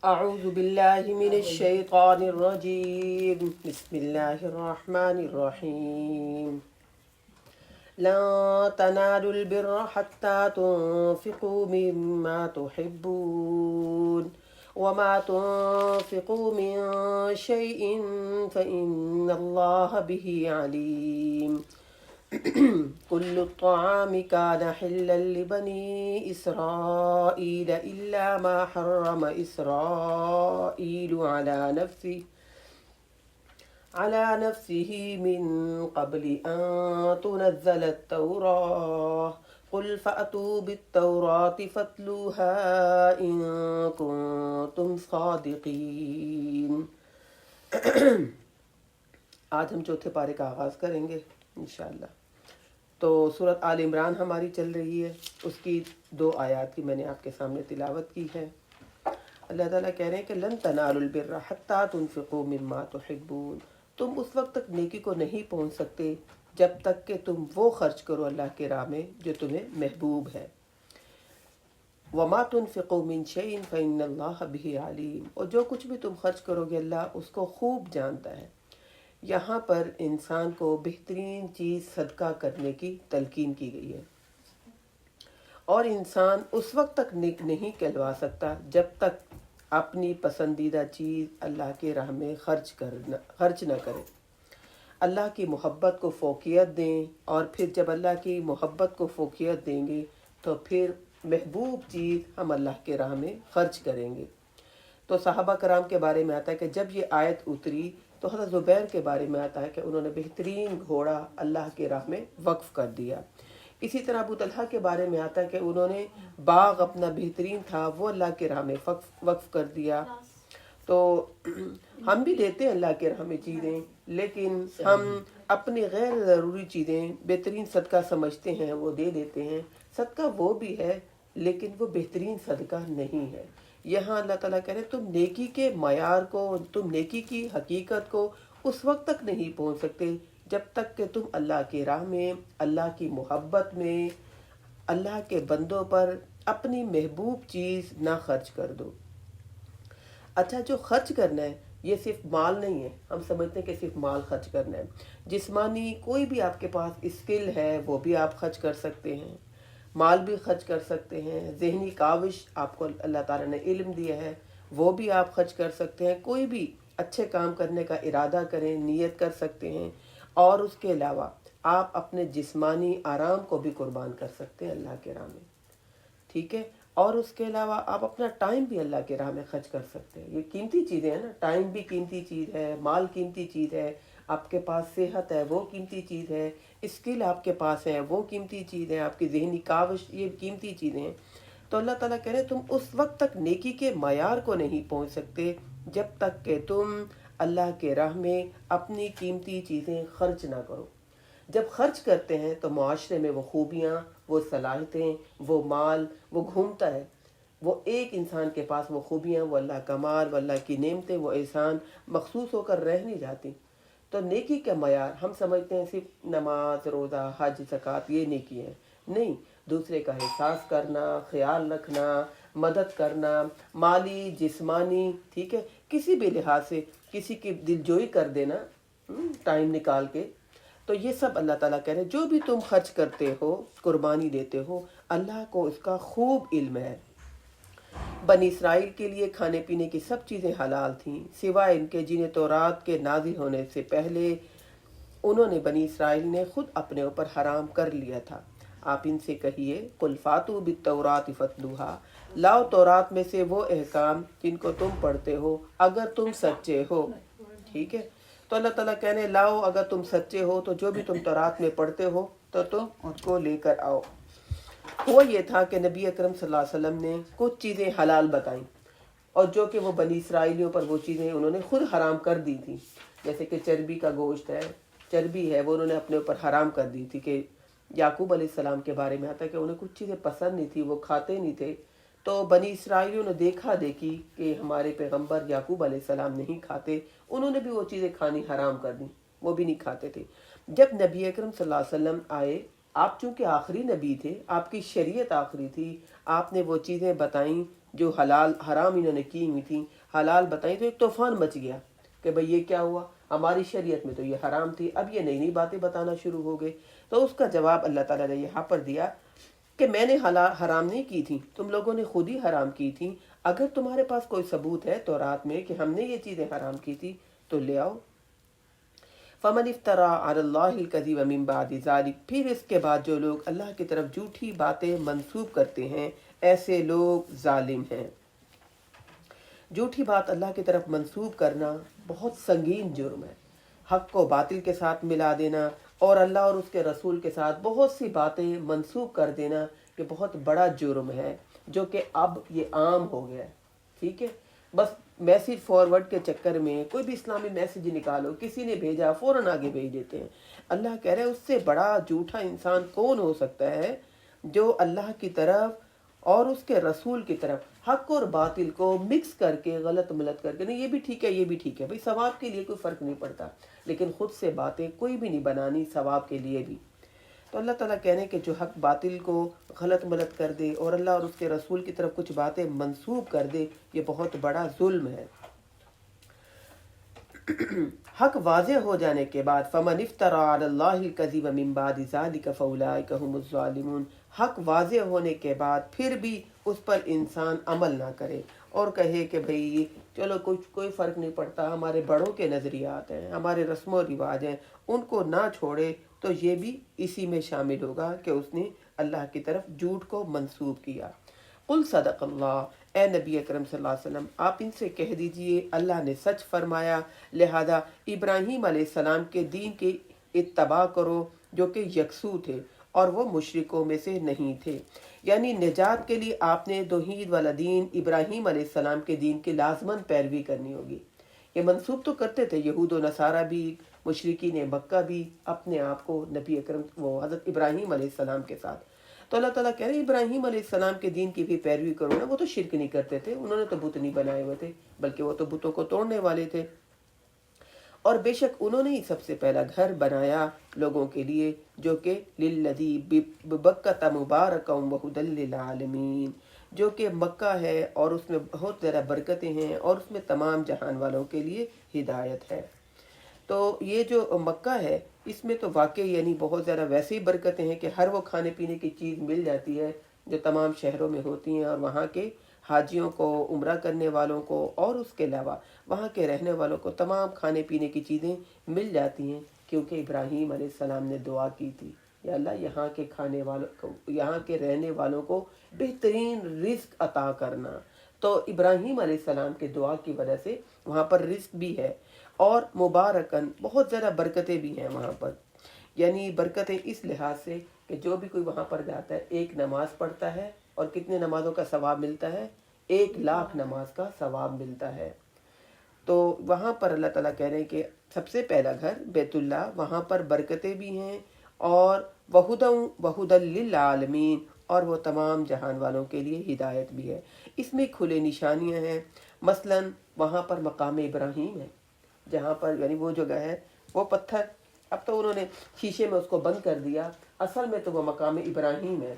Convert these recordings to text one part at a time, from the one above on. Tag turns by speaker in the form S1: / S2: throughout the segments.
S1: أعوذ بالله من الشيطان الرجيم بسم الله الرحمن الرحيم لن تنالوا البر حتى تنفقوا مما تحبون وما تنفقوا من شيء فإن الله به عليم كل الطعام كان حلا لبني إسرائيل إلا ما حرم إسرائيل على نفسه من قبل أن تنزل التوراة قل فأتوا بالتوراة فاتلوها إن كنتم صادقين۔ آج ہم چوتھے پارے کا آغاز کریں گے انشاءاللہ۔ تو سورۃ آل عمران ہماری چل رہی ہے، اس کی 2 آیات کی میں نے آپ کے سامنے تلاوت کی ہے۔ اللہ تعالیٰ کہہ رہے ہیں کہ لن تنالوا البر حتی تنفقوا مما تحبون، تم اس وقت تک نیکی کو نہیں پہنچ سکتے جب تک کہ تم وہ خرچ کرو اللہ کے راہ میں جو تمہیں محبوب ہے۔ وما تنفقوا من شيء فإن الله به عليم، اور جو کچھ بھی تم خرچ کرو گے اللہ اس کو خوب جانتا ہے۔ یہاں پر انسان کو بہترین چیز صدقہ کرنے کی تلقین کی گئی ہے، اور انسان اس وقت تک نیک نہیں کہلوا سکتا جب تک اپنی پسندیدہ چیز اللہ کے راہ میں خرچ نہ کرے، اللہ کی محبت کو فوقیت دیں، اور پھر جب اللہ کی محبت کو فوقیت دیں گے تو پھر محبوب چیز ہم اللہ کے راہ میں خرچ کریں گے۔ تو صحابہ کرام کے بارے میں آتا ہے کہ جب یہ آیت اتری تو حضرت زبیر کے بارے میں آتا ہے کہ انہوں نے بہترین گھوڑا اللہ کے راہ میں وقف کر دیا۔ اسی طرح ابو طلحہ کے بارے میں آتا ہے کہ انہوں نے باغ اپنا بہترین تھا وہ اللہ کے راہ میں وقف کر دیا۔ تو ہم بھی دیتے ہیں اللہ کے راہ میں چیزیں، لیکن ہم اپنی غیر ضروری چیزیں بہترین صدقہ سمجھتے ہیں، وہ دے دیتے ہیں۔ صدقہ وہ بھی ہے لیکن وہ بہترین صدقہ نہیں ہے۔ یہاں اللہ تعالیٰ کہہ رہے ہیں تم نیکی کے معیار کو، تم نیکی کی حقیقت کو اس وقت تک نہیں پہنچ سکتے جب تک کہ تم اللہ کے راہ میں، اللہ کی محبت میں، اللہ کے بندوں پر اپنی محبوب چیز نہ خرچ کر دو۔ اچھا، جو خرچ کرنا ہے یہ صرف مال نہیں ہے، ہم سمجھتے ہیں کہ صرف مال خرچ کرنا ہے۔ جسمانی کوئی بھی آپ کے پاس اسکل ہے وہ بھی آپ خرچ کر سکتے ہیں، مال بھی خرچ کر سکتے ہیں۔ ذہنی کاوش آپ کو اللہ تعالیٰ نے علم دیا ہے وہ بھی آپ خرچ کر سکتے ہیں۔ کوئی بھی اچھے کام کرنے کا ارادہ کریں، نیت کر سکتے ہیں، اور اس کے علاوہ آپ اپنے جسمانی آرام کو بھی قربان کر سکتے ہیں اللہ کے راہ میں، ٹھیک ہے؟ اور اس کے علاوہ آپ اپنا ٹائم بھی اللہ کے راہ میں خرچ کر سکتے ہیں۔ یہ قیمتی چیزیں ہیں نا، ٹائم بھی قیمتی چیز ہے، مال قیمتی چیز ہے، آپ کے پاس صحت ہے وہ قیمتی چیز ہے، اسکل آپ کے پاس ہے وہ قیمتی چیز ہے، آپ کی ذہنی کاوش یہ قیمتی چیزیں ہیں۔ تو اللہ تعالیٰ کہہ رہے ہیں تم اس وقت تک نیکی کے معیار کو نہیں پہنچ سکتے جب تک کہ تم اللہ کے راہ میں اپنی قیمتی چیزیں خرچ نہ کرو۔ جب خرچ کرتے ہیں تو معاشرے میں وہ خوبیاں، وہ صلاحیتیں، وہ مال وہ گھومتا ہے، وہ ایک انسان کے پاس وہ خوبیاں، وہ اللہ کا مال، وہ اللہ کی نعمتیں، وہ احسان مخصوص ہو کر رہ نہیں جاتی۔ تو نیکی کا معیار ہم سمجھتے ہیں صرف نماز، روزہ، حج، زکوٰۃ یہ نیکی ہے، نہیں۔ دوسرے کا احساس کرنا، خیال رکھنا، مدد کرنا، مالی، جسمانی، ٹھیک ہے، کسی بھی لحاظ سے کسی کی دلجوئی کر دینا ٹائم نکال کے، تو یہ سب اللہ تعالیٰ کہہ رہے ہیں جو بھی تم خرچ کرتے ہو، قربانی دیتے ہو، اللہ کو اس کا خوب علم ہے۔ بنی اسرائیل کے لیے کھانے پینے کی سب چیزیں حلال تھیں سوائے ان کے جنہیں تورات کے نازل ہونے سے پہلے انہوں نے بنی اسرائیل نے خود اپنے اوپر حرام کر لیا تھا۔ آپ ان سے کہیے قل فاتوا بالتوراۃ فاتلوہا، لاؤ تورات میں سے وہ احکام جن کو تم پڑھتے ہو اگر تم سچے ہو، ٹھیک ہے؟ تو اللہ تعالیٰ کہنے لاؤ، اگر تم سچے ہو تو جو بھی تم تورات میں پڑھتے ہو تو تم اس کو لے کر آؤ۔ وہ یہ تھا کہ نبی اکرم صلی اللہ علیہ وسلم نے کچھ چیزیں حلال بتائیں، اور جو کہ وہ بنی اسرائیلیوں پر وہ چیزیں انہوں نے خود حرام کر دی تھی، جیسے کہ چربی کا گوشت ہے، چربی ہے وہ انہوں نے اپنے اوپر حرام کر دی تھی۔ کہ یعقوب علیہ السلام کے بارے میں آتا ہے کہ انہیں کچھ چیزیں پسند نہیں تھی، وہ کھاتے نہیں تھے، تو بنی اسرائیلیوں نے دیکھا دیکھی کہ ہمارے پیغمبر یعقوب علیہ السلام نہیں کھاتے، انہوں نے بھی وہ چیزیں کھانی حرام کر دیں، وہ بھی نہیں کھاتے تھے۔ جب نبی اکرم صلی اللہ علیہ وسلم آئے، آپ چونکہ آخری نبی تھے، آپ کی شریعت آخری تھی، آپ نے وہ چیزیں بتائیں جو حلال حرام انہوں نے کی ہوئی تھیں حلال بتائیں تو ایک طوفان مچ گیا کہ بھئی یہ کیا ہوا، ہماری شریعت میں تو یہ حرام تھی، اب یہ نئی نئی باتیں بتانا شروع ہو گئے۔ تو اس کا جواب اللہ تعالیٰ نے یہاں پر دیا کہ میں نے حرام نہیں کی تھی، تم لوگوں نے خود ہی حرام کی تھی۔ اگر تمہارے پاس کوئی ثبوت ہے تورات میں کہ ہم نے یہ چیزیں حرام کی تھی تو لے آؤ۔ فمن افترا علی اللہ الکذب من بعد ذلک، پھر اس کے بعد جو لوگ اللہ کی طرف جھوٹی باتیں منسوب کرتے ہیں ایسے لوگ ظالم ہیں۔ جھوٹی بات اللہ کی طرف منسوب کرنا بہت سنگین جرم ہے۔ حق کو باطل کے ساتھ ملا دینا اور اللہ اور اس کے رسول کے ساتھ بہت سی باتیں منسوب کر دینا یہ بہت بڑا جرم ہے، جو کہ اب یہ عام ہو گیا ہے۔ ٹھیک ہے، بس میسیج فارورڈ کے چکر میں کوئی بھی اسلامی میسیج نکالو، کسی نے بھیجا فوراً آگے بھیج دیتے ہیں۔ اللہ کہہ رہے ہیں اس سے بڑا جھوٹا انسان کون ہو سکتا ہے جو اللہ کی طرف اور اس کے رسول کی طرف حق اور باطل کو مکس کر کے غلط ملت کر کے، نہیں یہ بھی ٹھیک ہے یہ بھی ٹھیک ہے، بھئی ثواب کے لیے کوئی فرق نہیں پڑتا، لیکن خود سے باتیں کوئی بھی نہیں بنانی ثواب کے لیے بھی۔ تو اللہ تعالیٰ کہہ رہے ہیں کہ جو حق باطل کو غلط ملت کر دے اور اللہ اور اس کے رسول کی طرف کچھ باتیں منسوب کر دے یہ بہت بڑا ظلم ہے۔ حق واضح ہو جانے کے بعد فمن افترا علی اللہ الکذب من بعد ذلک فاولئک هم الظالمون، حق واضح ہونے کے بعد پھر بھی اس پر انسان عمل نہ کرے اور کہے کہ بھئی چلو کوئی فرق نہیں پڑتا، ہمارے بڑوں کے نظریات ہیں، ہمارے رسم و رواج ہیں، ان کو نہ چھوڑے، تو یہ بھی اسی میں شامل ہوگا کہ اس نے اللہ کی طرف جھوٹ کو منسوب کیا۔ قل صدق اللہ، اے نبی اکرم صلی اللہ علیہ وسلم آپ ان سے کہہ دیجئے اللہ نے سچ فرمایا، لہذا ابراہیم علیہ السلام کے دین کی اتباع کرو جو کہ یکسو تھے اور وہ مشرکوں میں سے نہیں تھے۔ یعنی نجات کے لیے آپ نے توحید والا دین ابراہیم علیہ السلام کے دین کی لازماً پیروی کرنی ہوگی۔ یہ منسوب تو کرتے تھے یہود و نصارہ بھی، مشرکین مکہ بھی اپنے آپ کو نبی اکرم وہ حضرت ابراہیم علیہ السلام کے ساتھ۔ تو اللہ تعالیٰ کہہ رہے ہیں ابراہیم علیہ السلام کے دین کی بھی پیروی کرو نا، وہ تو شرک نہیں کرتے تھے، انہوں نے تو بت نہیں بنائے ہوئے تھے، بلکہ وہ تو بتوں کو توڑنے والے تھے، اور بے شک انہوں نے ہی سب سے پہلا گھر بنایا لوگوں کے لیے جو کہ للذی ببکۃ مبارکا وہدی للعالمین، جو کہ مکہ ہے اور اس میں بہت زیادہ برکتیں ہیں اور اس میں تمام جہان والوں کے لیے ہدایت ہے۔ تو یہ جو مکہ ہے اس میں تو واقعی یعنی بہت زیادہ ویسے ہی برکتیں ہیں کہ ہر وہ کھانے پینے کی چیز مل جاتی ہے جو تمام شہروں میں ہوتی ہیں، اور وہاں کے حاجیوں کو، عمرہ کرنے والوں کو اور اس کے علاوہ وہاں کے رہنے والوں کو تمام کھانے پینے کی چیزیں مل جاتی ہیں، کیونکہ ابراہیم علیہ السلام نے دعا کی تھی یا اللہ یہاں کے کھانے والوں کو، یہاں کے رہنے والوں کو بہترین رزق عطا کرنا۔ تو ابراہیم علیہ السلام کے دعا کی وجہ سے وہاں پر رزق بھی ہے اور مبارکن بہت زیادہ برکتیں بھی ہیں وہاں پر، یعنی برکتیں اس لحاظ سے کہ جو بھی کوئی وہاں پر جاتا ہے ایک نماز پڑھتا ہے اور کتنے نمازوں کا ثواب ملتا ہے، 1,00,000 نماز کا ثواب ملتا ہے۔ تو وہاں پر اللہ تعالیٰ کہہ رہے ہیں کہ سب سے پہلا گھر بیت اللہ، وہاں پر برکتیں بھی ہیں اور وہدی للعالمین، اور وہ تمام جہان والوں کے لیے ہدایت بھی ہے۔ اس میں کھلے نشانیاں ہیں، مثلا وہاں پر مقام ابراہیم ہے، جہاں پر یعنی وہ جگہ ہے وہ پتھر، اب تو انہوں نے شیشے میں اس کو بند کر دیا، اصل میں تو وہ مقام ابراہیم ہے،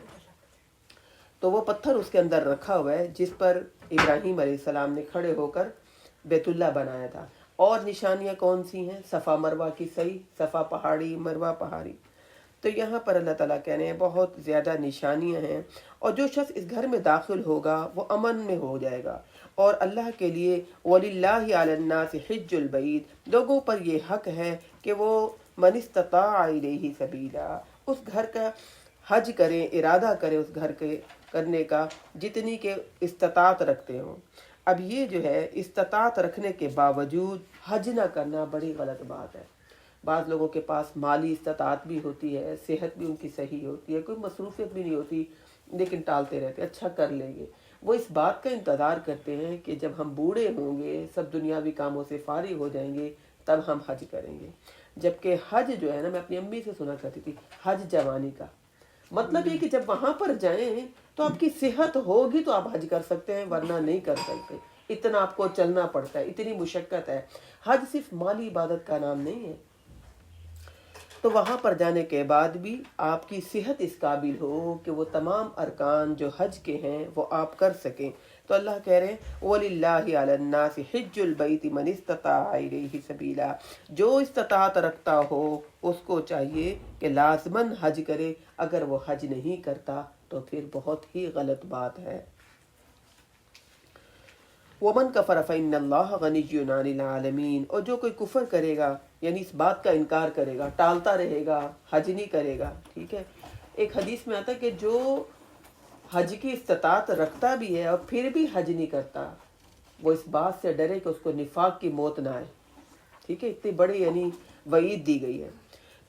S1: تو وہ پتھر اس کے اندر رکھا ہوا ہے جس پر ابراہیم علیہ السلام نے کھڑے ہو کر بیت اللہ بنایا تھا۔ اور نشانیاں کون سی ہیں؟ صفا مروہ کی صحیح، صفا پہاڑی، مروہ پہاڑی۔ تو یہاں پر اللہ تعالیٰ کہہ رہے ہیں بہت زیادہ نشانیاں ہیں، اور جو شخص اس گھر میں داخل ہوگا وہ امن میں ہو جائے گا، اور اللہ کے لیے وَلِلَّهِ عَلَى النَّاسِ حِجُّ الْبَيْتِ، لوگوں پر یہ حق ہے کہ وہ مَنِ اسْتَطَاعَ إِلَيْهِ سَبِيلًا، اس گھر کا حج کریں، ارادہ کریں اس گھر کے کرنے کا جتنی کہ استطاعت رکھتے ہوں۔ اب یہ جو ہے استطاعت رکھنے کے باوجود حج نہ کرنا بڑی غلط بات ہے۔ بعض لوگوں کے پاس مالی استطاعت بھی ہوتی ہے، صحت بھی ان کی صحیح ہوتی ہے، کوئی مصروفیت بھی نہیں ہوتی، لیکن ٹالتے رہتے، اچھا کر لیں گے۔ وہ اس بات کا انتظار کرتے ہیں کہ جب ہم بوڑھے ہوں گے، سب دنیاوی کاموں سے فارغ ہو جائیں گے، تب ہم حج کریں گے۔ جبکہ حج جو ہے نا، میں اپنی امی سے سنا کرتی تھی، حج جوانی کا مطلب یہ کہ جب وہاں پر جائیں تو آپ کی صحت ہوگی تو آپ حج کر سکتے ہیں، ورنہ نہیں کر سکتے، اتنا آپ کو چلنا پڑتا ہے، اتنی مشقت ہے۔ حج صرف مالی عبادت کا نام نہیں ہے۔ تو وہاں پر جانے کے بعد بھی آپ کی صحت اس قابل ہو کہ وہ تمام ارکان جو حج کے ہیں وہ آپ کر سکیں، تو اللہ کہہ رہے ہیں وَلِلَّهِ عَلَى النَّاسِ حِجُّ الْبَيْتِ مَنِ اسْتَطَاعَ إِلَيْهِ سَبِيلًا، جو استطاعت رکھتا ہو اس کو چاہیے کہ لازماً حج کرے، اگر وہ حج نہیں کرتا تو پھر بہت ہی غلط بات ہے۔ وَمَنْ كَفَرَ فَإِنَّ اللَّهَ غَنِيٌّ عَنِ الْعَالَمِينَ، اور جو کوئی کفر کرے گا یعنی اس بات کا انکار کرے گا، ٹالتا رہے گا، حج نہیں کرے گا، ٹھیک ہے، ایک حدیث میں آتا ہے کہ جو حج کی استطاعت رکھتا بھی ہے اور پھر بھی حج نہیں کرتا، وہ اس بات سے ڈرے کہ اس کو نفاق کی موت نہ آئے، ٹھیک ہے، اتنی بڑی یعنی وعید دی گئی ہے۔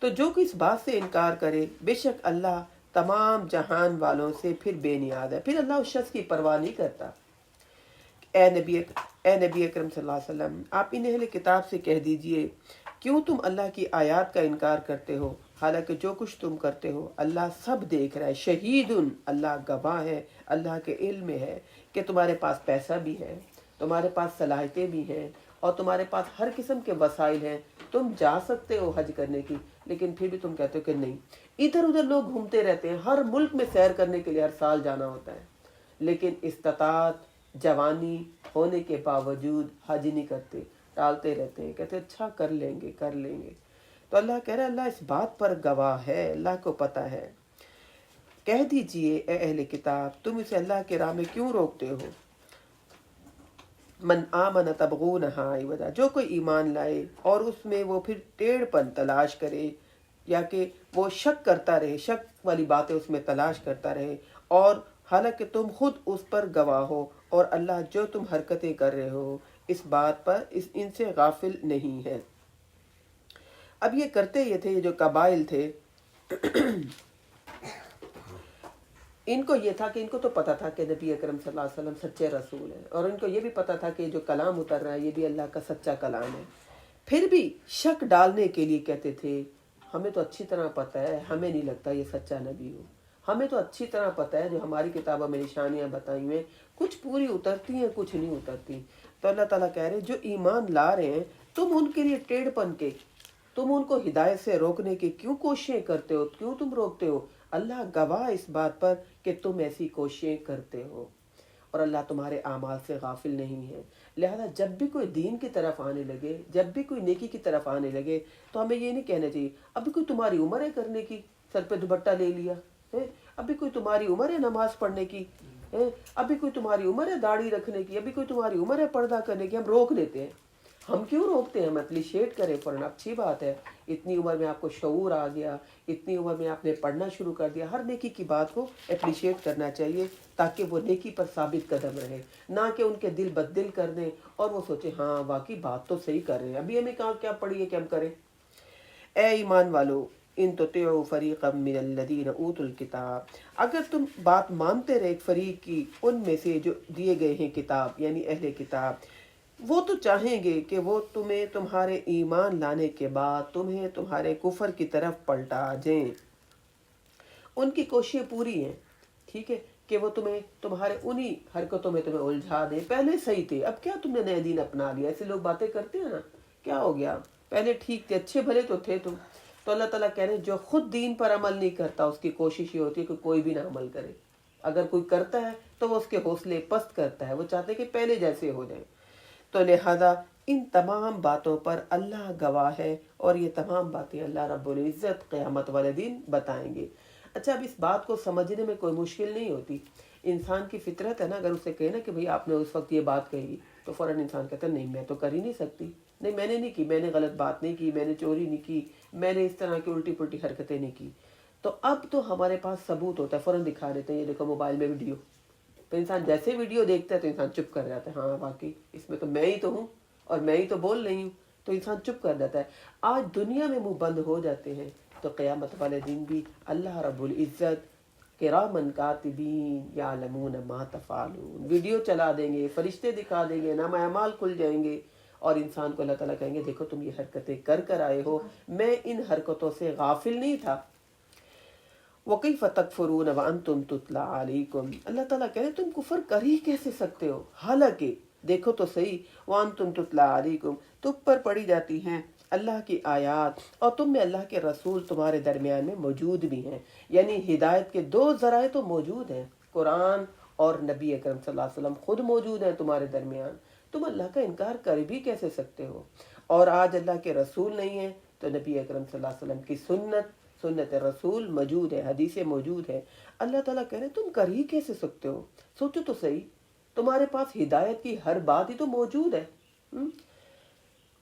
S1: تو جو کہ اس بات سے انکار کرے، بے شک اللہ تمام جہان والوں سے پھر بے نیاز ہے، پھر اللہ اس شخص کی پرواہ نہیں کرتا۔ اے نبی اکرم صلی اللہ علیہ وسلم، آپ ان اہل کتاب سے کہہ دیجئے کیوں تم اللہ کی آیات کا انکار کرتے ہو، حالانکہ جو کچھ تم کرتے ہو اللہ سب دیکھ رہا ہے، شہید اللہ گواہ ہے، اللہ کے علم میں ہے کہ تمہارے پاس پیسہ بھی ہے، تمہارے پاس صلاحیتیں بھی ہیں اور تمہارے پاس ہر قسم کے وسائل ہیں، تم جا سکتے ہو حج کرنے کی، لیکن پھر بھی تم کہتے ہو کہ نہیں۔ ادھر ادھر لوگ گھومتے رہتے ہیں، ہر ملک میں سیر کرنے کے لیے ہر سال جانا ہوتا ہے، لیکن استطاعت جوانی ہونے کے باوجود حج نہیں کرتے، ٹالتے رہتے ہیں، کہتے اچھا کر لیں گے کر لیں گے۔ تو اللہ کہہ رہا ہے اللہ اس بات پر گواہ ہے، اللہ کو پتہ ہے۔ کہہ دیجئے اے اہل کتاب تم اسے اللہ کے راہ میں کیوں روکتے ہو؟ من آمن تبغونہا عوجا، جو کوئی ایمان لائے اور اس میں وہ پھر ٹیڑھ پن تلاش کرے یا کہ وہ شک کرتا رہے، شک والی باتیں اس میں تلاش کرتا رہے، اور حالانکہ تم خود اس پر گواہ ہو اور اللہ جو تم حرکتیں کر رہے ہو اس بات پر ان سے غافل نہیں ہے۔ اب یہ کرتے یہ تھے، یہ جو قبائل تھے ان کو یہ تھا کہ ان کو تو پتہ تھا کہ نبی اکرم صلی اللہ علیہ وسلم سچے رسول ہیں، اور ان کو یہ بھی پتہ تھا کہ جو کلام اتر رہا ہے یہ بھی اللہ کا سچا کلام ہے، پھر بھی شک ڈالنے کے لیے کہتے تھے ہمیں تو اچھی طرح پتہ ہے، ہمیں نہیں لگتا یہ سچا نبی ہو، ہمیں تو اچھی طرح پتہ ہے جو ہماری کتابوں میں نشانیاں بتائی ہوئی ہیں کچھ پوری اترتی ہیں کچھ نہیں اترتی۔ تو اللہ تعالیٰ کہہ رہے جو ایمان لا رہے ہیں تم ان کے لیے ٹیڑھ پن کے، تم ان کو ہدایت سے روکنے کی کیوں کوششیں کرتے ہو، کیوں تم روکتے ہو؟ اللہ گواہ اس بات پر کہ تم ایسی کوششیں کرتے ہو، اور اللہ تمہارے اعمال سے غافل نہیں ہے۔ لہذا جب بھی کوئی دین کی طرف آنے لگے، جب بھی کوئی نیکی کی طرف آنے لگے تو ہمیں یہ نہیں کہنا چاہیے ابھی کوئی تمہاری عمر ہے کرنے کی، سر پہ دوپٹہ لے لیا ہے، ابھی کوئی تمہاری عمر ہے نماز پڑھنے کی ہے، ابھی کوئی تمہاری عمر ہے داڑھی رکھنے کی، ابھی کوئی تمہاری عمر ہے پردہ کرنے کی، ہم روک دیتے ہیں۔ ہم کیوں روکتے ہیں؟ ہم اپریشیٹ کریں فوراً، اچھی بات ہے، اتنی عمر میں آپ کو شعور آ گیا، اتنی عمر میں آپ نے پڑھنا شروع کر دیا، ہر نیکی کی بات کو اپریشیٹ کرنا چاہیے تاکہ وہ نیکی پر ثابت قدم رہے، نہ کہ ان کے دل بد دل کر دیں اور وہ سوچیں ہاں واقعی بات تو صحیح کر رہے ہیں، ابھی ہمیں کہاں کیا پڑھی ہے کہ ہم کریں۔ اے ایمان والو ان تطیعوا فریقا من الذین اوتوا الکتاب، اگر تم بات مانتے رہے ایک فریق کی ان میں سے جو دیے گئے ہیں کتاب یعنی اہل کتاب، وہ تو چاہیں گے کہ وہ تمہیں تمہارے ایمان لانے کے بعد تمہیں تمہارے کفر کی طرف پلٹا جائیں، ان کی کوششیں پوری ہیں، ٹھیک ہے، کہ وہ تمہیں تمہارے انہی حرکتوں میں تمہیں الجھا دیں، پہلے صحیح تھے اب کیا تم نے نئے دین اپنا لیا، ایسے لوگ باتیں کرتے ہیں نا، کیا ہو گیا، پہلے ٹھیک تھے، اچھے بھلے تو تھے تم۔ تو اللہ تعالیٰ کہہ رہے ہیں جو خود دین پر عمل نہیں کرتا اس کی کوشش یہ ہوتی ہے کہ کوئی بھی نہ عمل کرے، اگر کوئی کرتا ہے تو وہ اس کے حوصلے پست کرتا ہے، وہ چاہتے ہیں کہ پہلے جیسے ہو جائیں۔ تو لہذا ان تمام باتوں پر اللہ گواہ ہے اور یہ تمام باتیں اللہ رب العزت قیامت والے دن بتائیں گے۔ اچھا اب اس بات کو سمجھنے میں کوئی مشکل نہیں ہوتی، انسان کی فطرت ہے نا، اگر اسے کہے نا کہ بھئی آپ نے اس وقت یہ بات کہی تو فوراً انسان کہتا ہے نہیں میں تو کر ہی نہیں سکتی، نہیں میں نے نہیں کی، میں نے غلط بات نہیں کی، میں نے چوری نہیں کی، میں نے اس طرح کی الٹی پلٹی حرکتیں نہیں کی۔ تو اب تو ہمارے پاس ثبوت ہوتا ہے، فوراً دکھا دیتے ہیں، یہ دیکھو موبائل میں ویڈیو، تو انسان جیسے ویڈیو دیکھتا ہے تو انسان چپ کر جاتا ہے، ہاں واقعی اس میں تو میں ہی تو ہوں اور میں ہی تو بول رہی ہوں، تو انسان چپ کر جاتا ہے۔ آج دنیا میں منہ بند ہو جاتے ہیں تو قیامت والے دن بھی اللہ رب العزت کرامن کاتبین یعلمون ما تفعلون ویڈیو چلا دیں گے، فرشتے دکھا دیں گے، نامہ اعمال کھل جائیں گے، اور انسان کو اللہ تعالیٰ کہیں گے دیکھو تم یہ حرکتیں کر آئے ہو، میں ان حرکتوں سے غافل نہیں تھا۔ وَكَيْفَ تَكْفُرُونَ وَأَنْتُمْ تُتْلَى عَلَيْكُمْ، اللہ تعالیٰ کہہ رہے تم کفر کر ہی کیسے سکتے ہو، حالانکہ دیکھو تو صحیح، وَأَنْتُمْ تُتْلَى عَلَيْكُمْ تم پر پڑھی جاتی ہیں اللہ کی آیات، اور تم میں اللہ کے رسول تمہارے درمیان میں موجود بھی ہیں، یعنی ہدایت کے دو ذرائع تو موجود ہیں، قرآن اور نبی اکرم صلی اللہ علیہ وسلم خود موجود ہیں تمہارے درمیان، تم اللہ کا انکار کر بھی کیسے سکتے ہو؟ اور آج اللہ کے رسول نہیں ہیں تو نبی اکرم صلی اللہ علیہ وسلم کی سنت رسول موجود ہے، حدیثیں موجود ہے۔ اللہ تعالیٰ کہہ رہے ہیں تم کر ہی کیسے سکتے ہو؟ سوچو تو صحیح، تمہارے پاس ہدایت کی ہر بات ہی تو موجود ہے۔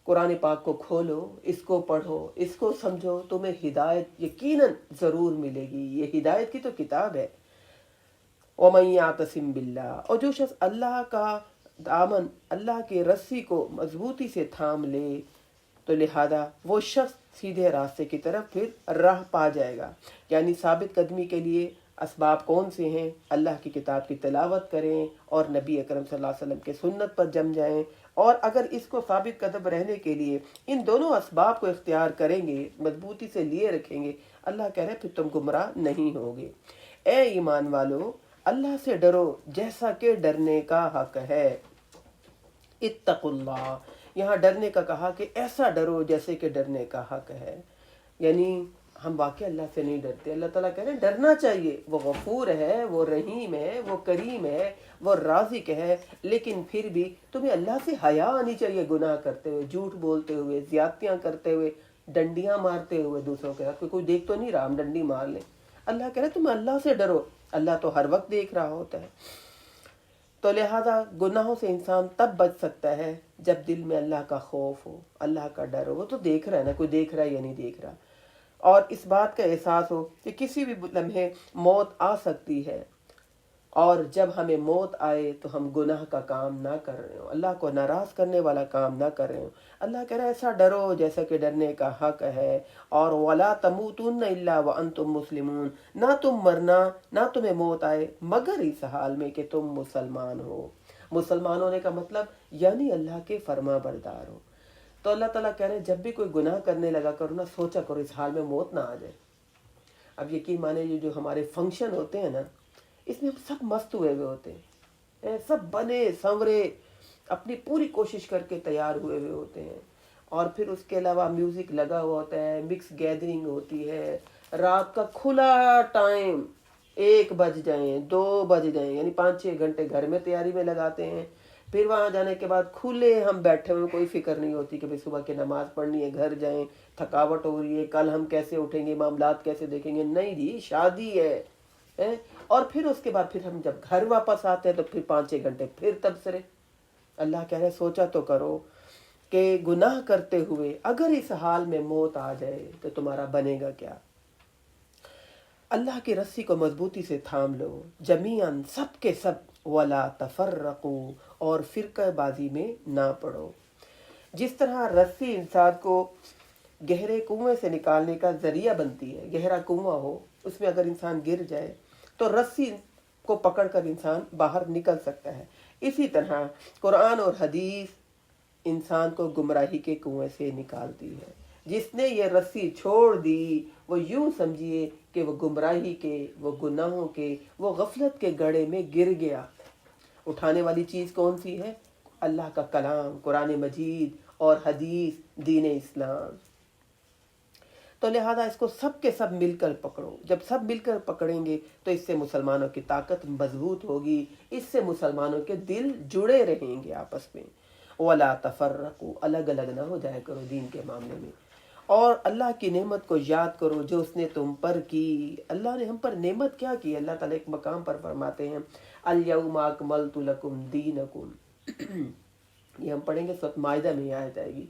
S1: قرآن پاک کو کھولو، اس کو پڑھو، اس کو سمجھو، تمہیں ہدایت یقیناً ضرور ملے گی۔ یہ ہدایت کی تو کتاب ہے۔ وَمَن يَعْتَصِم بِاللَّهِ، اور جو شخص اللہ کا دامن، اللہ کے رسی کو مضبوطی سے تھام لے تو لہذا وہ شخص سیدھے راستے کی طرف پھر راہ پا جائے گا۔ یعنی ثابت قدمی کے لیے اسباب کون سے ہیں؟ اللہ کی کتاب کی تلاوت کریں اور نبی اکرم صلی اللہ علیہ وسلم کے سنت پر جم جائیں، اور اگر اس کو ثابت قدم رہنے کے لیے ان دونوں اسباب کو اختیار کریں گے، مضبوطی سے لیے رکھیں گے، اللہ کہہ رہے ہیں پھر تم گمراہ نہیں ہوگے۔ اے ایمان والو، اللہ سے ڈرو جیسا کہ ڈرنے کا حق ہے۔ اتقوا اللہ، یہاں ڈرنے کا کہا کہ ایسا ڈرو جیسے کہ ڈرنے کا حق ہے، یعنی ہم واقعی اللہ سے نہیں ڈرتے۔ اللہ تعالیٰ کہہ رہے ہیں ڈرنا چاہیے، وہ غفور ہے، وہ رحیم ہے، وہ کریم ہے، وہ رازق ہے، لیکن پھر بھی تمہیں اللہ سے حیا آنی چاہیے، گناہ کرتے ہوئے، جھوٹ بولتے ہوئے، زیادتیاں کرتے ہوئے، ڈنڈیاں مارتے ہوئے دوسروں کے ساتھ۔ کوئی دیکھ تو نہیں رہا ہم ڈنڈی مار لیں۔ اللہ کہہ رہے تم اللہ سے ڈرو، اللہ تو ہر وقت دیکھ رہا ہوتا ہے۔ تو لہذا گناہوں سے انسان تب بچ سکتا ہے جب دل میں اللہ کا خوف ہو، اللہ کا ڈر ہو۔ وہ تو دیکھ رہا ہے نا، کوئی دیکھ رہا ہے یا نہیں دیکھ رہا، اور اس بات کا احساس ہو کہ کسی بھی لمحے موت آ سکتی ہے، اور جب ہمیں موت آئے تو ہم گناہ کا کام نہ کر رہے ہوں، اللہ کو ناراض کرنے والا کام نہ کر رہے ہوں۔ اللہ کہہ رہا ہے ایسا ڈرو جیسا کہ ڈرنے کا حق ہے، اور وَلَا تَمُوتُنَّ إِلَّا وَأَنْتُمْ مُسْلِمُونَ، نہ تم مرنا، نہ تمہیں موت آئے مگر اس حال میں کہ تم مسلمان ہو۔ مسلمان ہونے کا مطلب یعنی اللہ کے فرما بردار ہو۔ تو اللہ تعالیٰ کہہ رہے ہیں جب بھی کوئی گناہ کرنے لگا کرو نا، سوچا کرو اس حال میں موت نہ آ جائے۔ اب یقین مانے یہ جو ہمارے فنکشن ہوتے ہیں نا، اس میں ہم سب مست ہوئے ہوتے ہیں، سب بنے سنورے اپنی پوری کوشش کر کے تیار ہوئے ہوتے ہیں، اور پھر اس کے علاوہ میوزک لگا ہوا ہوتا ہے، مکس گیدرنگ ہوتی ہے، رات کا کھلا ٹائم 1 بج جائیں 2 بج جائیں، یعنی 5-6 گھنٹے گھر میں تیاری میں لگاتے ہیں۔ پھر وہاں جانے کے بعد کھلے ہم بیٹھے ہوئے، کوئی فکر نہیں ہوتی کہ بھئی صبح کی نماز پڑھنی ہے، گھر جائیں، تھکاوٹ ہو رہی ہے، کل ہم کیسے اٹھیں گے، معاملات کیسے دیکھیں گے۔ نہیں جی، شادی ہے۔ اور پھر اس کے بعد پھر ہم جب گھر واپس آتے ہیں تو پھر 5-6 گھنٹے پھر تبصرے۔ اللہ کہہ رہے سوچا تو کرو کہ گناہ کرتے ہوئے اگر اس حال میں موت آ جائے تو تمہارا بنے گا کیا؟ اللہ کی رسی کو مضبوطی سے تھام لو، جمیعاً سب کے سب، ولا تفرقوا، اور فرقہ بازی میں نہ پڑو۔ جس طرح رسی انسان کو گہرے کنویں سے نکالنے کا ذریعہ بنتی ہے، گہرا کنواں ہو اس میں اگر انسان گر جائے تو رسی کو پکڑ کر انسان باہر نکل سکتا ہے، اسی طرح قرآن اور حدیث انسان کو گمراہی کے کنویں سے نکالتی ہے۔ جس نے یہ رسی چھوڑ دی وہ یوں سمجھیے کہ وہ گمراہی کے، وہ گناہوں کے، وہ غفلت کے گڑھے میں گر گیا۔ اٹھانے والی چیز کون سی ہے؟ اللہ کا کلام، قرآن مجید اور حدیث، دین اسلام۔ تو لہذا اس کو سب کے سب مل کر پکڑو۔ جب سب مل کر پکڑیں گے تو اس سے مسلمانوں کی طاقت مضبوط ہوگی، اس سے مسلمانوں کے دل جڑے رہیں گے آپس میں۔ وَلَا تَفَرَّقُوا، الگ الگ نہ ہو جائے کرو دین کے معاملے میں، اور اللہ کی نعمت کو یاد کرو جو اس نے تم پر کی۔ اللہ نے ہم پر نعمت کیا کی؟ اللہ تعالیٰ ایک مقام پر فرماتے ہیں الْيَوْمَ أَكْمَلْتُ لَكُمْ دِينَكُمْ، یہ ہم پڑھیں گے سورۃ مائدہ میں آیت آئے گی۔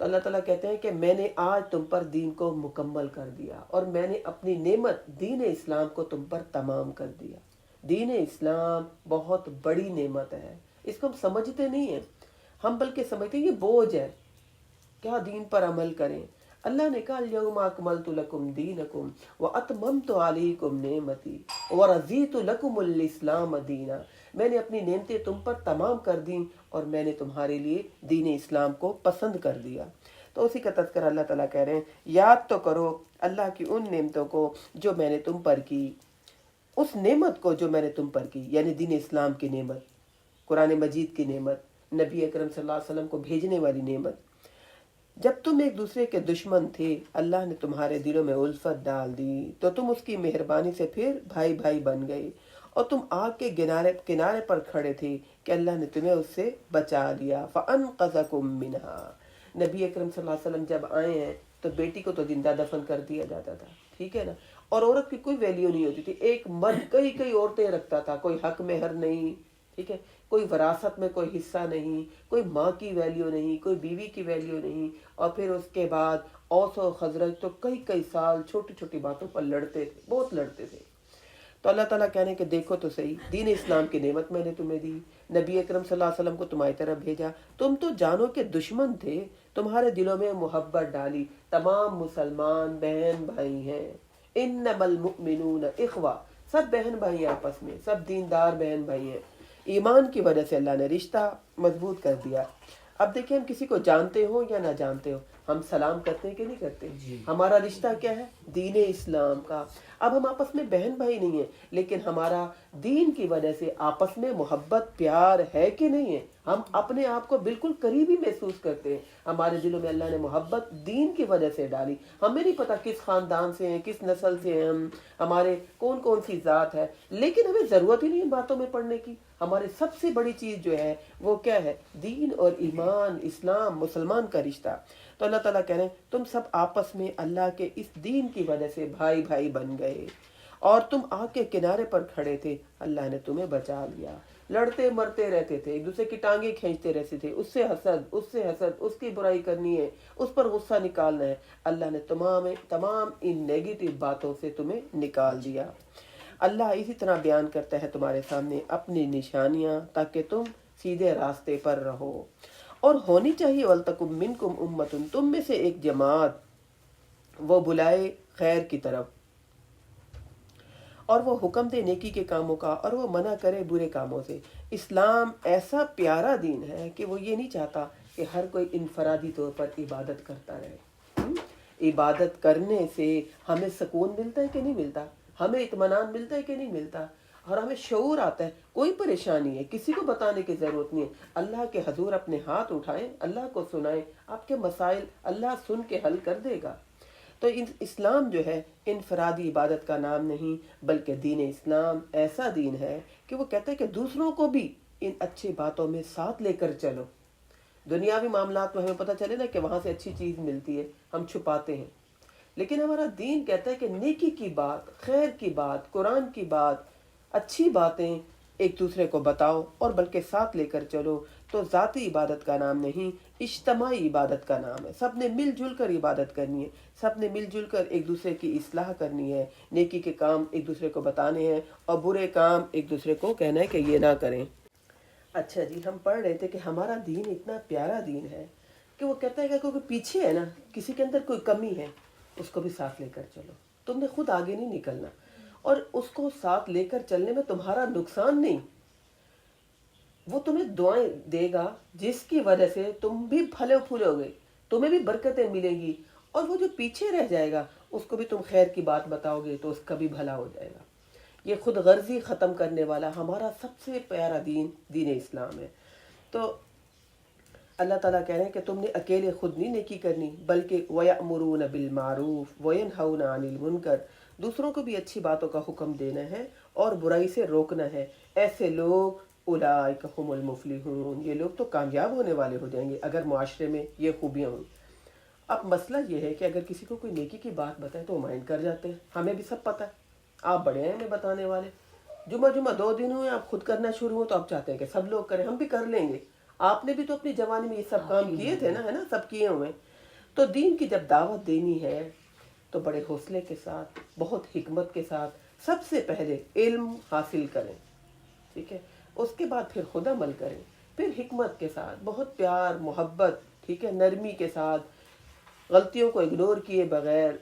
S1: تو اللہ تعالیٰ کہتے ہیں کہ میں نے آج تم پر دین کو مکمل کر دیا، اور میں نے اپنی نعمت دین اسلام کو تم پر تمام کر دیا۔ دین اسلام بہت بڑی نعمت ہے، اس کو ہم سمجھتے نہیں ہیں، ہم بلکہ سمجھتے ہیں یہ بوجھ ہے، کیا دین پر عمل کریں۔ اللہ نے کہا الْيَوْمَ أَكْمَلْتُ لَكُمْ دِينَكُمْ وَأَتْمَمْتُ عَلَيْكُمْ نِعْمَتِي وَرَضِيتُ لَكُمُ الْإِسْلَامَ دِينًا، میں نے اپنی نعمتیں تم پر تمام کر دیں اور میں نے تمہارے لیے دین اسلام کو پسند کر دیا۔ تو اسی کا تذکرہ اللہ تعالیٰ کہہ رہے ہیں یاد تو کرو اللہ کی ان نعمتوں کو جو میں نے تم پر کی، اس نعمت کو جو میں نے تم پر کی، یعنی دین اسلام کی نعمت، قرآن مجید کی نعمت، نبی اکرم صلی اللہ علیہ وسلم کو بھیجنے والی نعمت۔ جب تم ایک دوسرے کے دشمن تھے اللہ نے تمہارے دلوں میں الفت ڈال دی، تو تم اس کی مہربانی سے پھر بھائی بھائی بن گئے، اور تم آگ کے کنارے پر کھڑے تھے کہ اللہ نے تمہیں اس سے بچا لیا. فَأَنْقَذَكُم مِّنْهَا. نبی اکرم صلی اللہ علیہ وسلم جب آئے ہیں تو بیٹی کو تو زندہ دفن کر دیا جاتا تھا، ٹھیک ہے نا، اور عورت کی کوئی ویلیو نہیں ہوتی تھی. ایک مرد کئی عورتیں رکھتا تھا، کوئی حق مہر نہیں، ٹھیک ہے، کوئی وراثت میں کوئی حصہ نہیں، کوئی ماں کی ویلیو نہیں، کوئی بیوی کی ویلیو نہیں. اور پھر اس کے بعد اوس و خزرج تو کئی سال چھوٹی چھوٹی باتوں پر لڑتے تھے، بہت لڑتے تھے. تو اللہ تعالیٰ کہنے کہ دیکھو تو صحیح، دین اسلام کی نعمت میں نے تمہیں دی، نبی اکرم صلی اللہ علیہ وسلم کو تمہاری طرف بھیجا، تم تو جانو کے دشمن تھے، تمہارے دلوں میں محبت ڈالی. تمام مسلمان بہن بھائی ہیں. انما المؤمنون اخوہ، سب بہن بھائی آپس میں، سب دیندار بہن بھائی ہیں. ایمان کی وجہ سے اللہ نے رشتہ مضبوط کر دیا. اب دیکھیں ہم کسی کو جانتے ہو یا نہ جانتے ہو، ہم سلام کرتے ہیں کہ نہیں کرتے؟ ہمارا رشتہ کیا ہے؟ دین اسلام کا. اب ہم آپس میں بہن بھائی نہیں ہیں، لیکن ہمارا دین کی وجہ سے آپس میں محبت پیار ہے کہ نہیں ہے؟ ہم اپنے آپ کو بالکل قریبی محسوس کرتے ہیں. ہمارے دلوں میں اللہ نے محبت دین کی وجہ سے ڈالی. ہمیں نہیں پتا کس خاندان سے ہیں، کس نسل سے ہیں ہم، ہمارے کون سی ذات ہے، لیکن ہمیں ضرورت ہی نہیں ان باتوں میں پڑھنے کی. ہماری سب سے بڑی چیز جو ہے وہ کیا ہے؟ دین اور ایمان، اسلام، مسلمان کا رشتہ. تو اللہ تعالیٰ کہہ رہے ہیں تم سب آپس میں اللہ کے اس دین کی وجہ سے بھائی بن گئے، اور تم آگ کے کنارے پر کھڑے تھے، اللہ نے تمہیں بچا لیا. لڑتے مرتے رہتے تھے، ایک دوسرے کی ٹانگیں کھینچتے رہتے تھے، اس سے حسد، اس کی برائی کرنی ہے، اس پر غصہ نکالنا ہے. اللہ نے تمام ان نیگیٹو باتوں سے تمہیں نکال دیا. اللہ اسی طرح بیان کرتا ہے تمہارے سامنے اپنی نشانیاں تاکہ تم سیدھے راستے پر رہو. اور ہونی چاہیے وَلْتَكُم مِّنكُمْ أُمَّةٌ، تم میں سے ایک جماعت، وہ بلائے خیر کی طرف، اور وہ حکم دے نیکی کے کاموں کا، اور وہ منع کرے برے کاموں سے. اسلام ایسا پیارا دین ہے کہ وہ یہ نہیں چاہتا کہ ہر کوئی انفرادی طور پر عبادت کرتا رہے. عبادت کرنے سے ہمیں سکون ملتا ہے کہ نہیں ملتا؟ ہمیں اطمینان ملتا ہے کہ نہیں ملتا؟ اور ہمیں شعور آتا ہے، کوئی پریشانی ہے کسی کو بتانے کی ضرورت نہیں ہے، اللہ کے حضور اپنے ہاتھ اٹھائیں، اللہ کو سنائیں، آپ کے مسائل اللہ سن کے حل کر دے گا. تو اسلام جو ہے انفرادی عبادت کا نام نہیں، بلکہ دین اسلام ایسا دین ہے کہ وہ کہتا ہے کہ دوسروں کو بھی ان اچھی باتوں میں ساتھ لے کر چلو. دنیاوی معاملات میں ہمیں پتہ چلے نا کہ وہاں سے اچھی چیز ملتی ہے، ہم چھپاتے ہیں، لیکن ہمارا دین کہتا ہے کہ نیکی کی بات، خیر کی بات، قرآن کی بات، اچھی باتیں ایک دوسرے کو بتاؤ اور بلکہ ساتھ لے کر چلو. تو ذاتی عبادت کا نام نہیں، اجتماعی عبادت کا نام ہے. سب نے مل جل کر عبادت کرنی ہے، سب نے مل جل کر ایک دوسرے کی اصلاح کرنی ہے، نیکی کے کام ایک دوسرے کو بتانے ہیں اور برے کام ایک دوسرے کو کہنا ہے کہ یہ نہ کریں. اچھا جی، ہم پڑھ رہے تھے کہ ہمارا دین اتنا پیارا دین ہے کہ وہ کہتا ہے کہ کوئی پیچھے ہے نا، کسی کے اندر کوئی کمی ہے، اس کو بھی ساتھ لے کر چلو. تم نے خود آگے نہیں نکلنا، اور اس کو ساتھ لے کر چلنے میں تمہارا نقصان نہیں، وہ تمہیں دعائیں دے گا جس کی وجہ سے تم بھی پھلے پھولو گے، تمہیں بھی برکتیں ملیں گی، اور وہ جو پیچھے رہ جائے گا اس کو بھی تم خیر کی بات بتاؤ گے تو اس کا بھی بھلا ہو جائے گا. یہ خود غرضی ختم کرنے والا ہمارا سب سے پیارا دین اسلام ہے. تو اللہ تعالیٰ کہہ رہے ہیں کہ تم نے اکیلے خود نہیں نیکی کرنی، بلکہ وَيَأْمُرُونَ بِالْمَعْرُوفِ وَيَنْهَوْنَ عَنِ الْمُنْكَرِ، دوسروں کو بھی اچھی باتوں کا حکم دینا ہے اور برائی سے روکنا ہے. ایسے لوگ اولئک هم المفلحون، یہ لوگ تو کامیاب ہونے والے ہو جائیں گے اگر معاشرے میں یہ خوبیاں ہوں. اب مسئلہ یہ ہے کہ اگر کسی کو کوئی نیکی کی بات بتائے تو وہ مائنڈ کر جاتے ہیں. ہمیں بھی سب پتہ ہے، آپ بڑے ہیں ہمیں بتانے والے، جمعہ 2 دن ہوئے آپ خود کرنا شروع ہو تو آپ چاہتے ہیں کہ سب لوگ کریں، ہم بھی کر لیں گے. آپ نے بھی تو اپنی جوانی میں یہ سب کام کیے تھے نا، ہے نا، سب کیے ہوئے. تو دین کی جب دعوت دینی ہے تو بڑے حوصلے کے ساتھ، بہت حکمت کے ساتھ، سب سے پہلے علم حاصل کریں، ٹھیک ہے، اس کے بعد پھر خود عمل کریں، پھر حکمت کے ساتھ، بہت پیار محبت، ٹھیک ہے، نرمی کے ساتھ، غلطیوں کو اگنور کیے بغیر،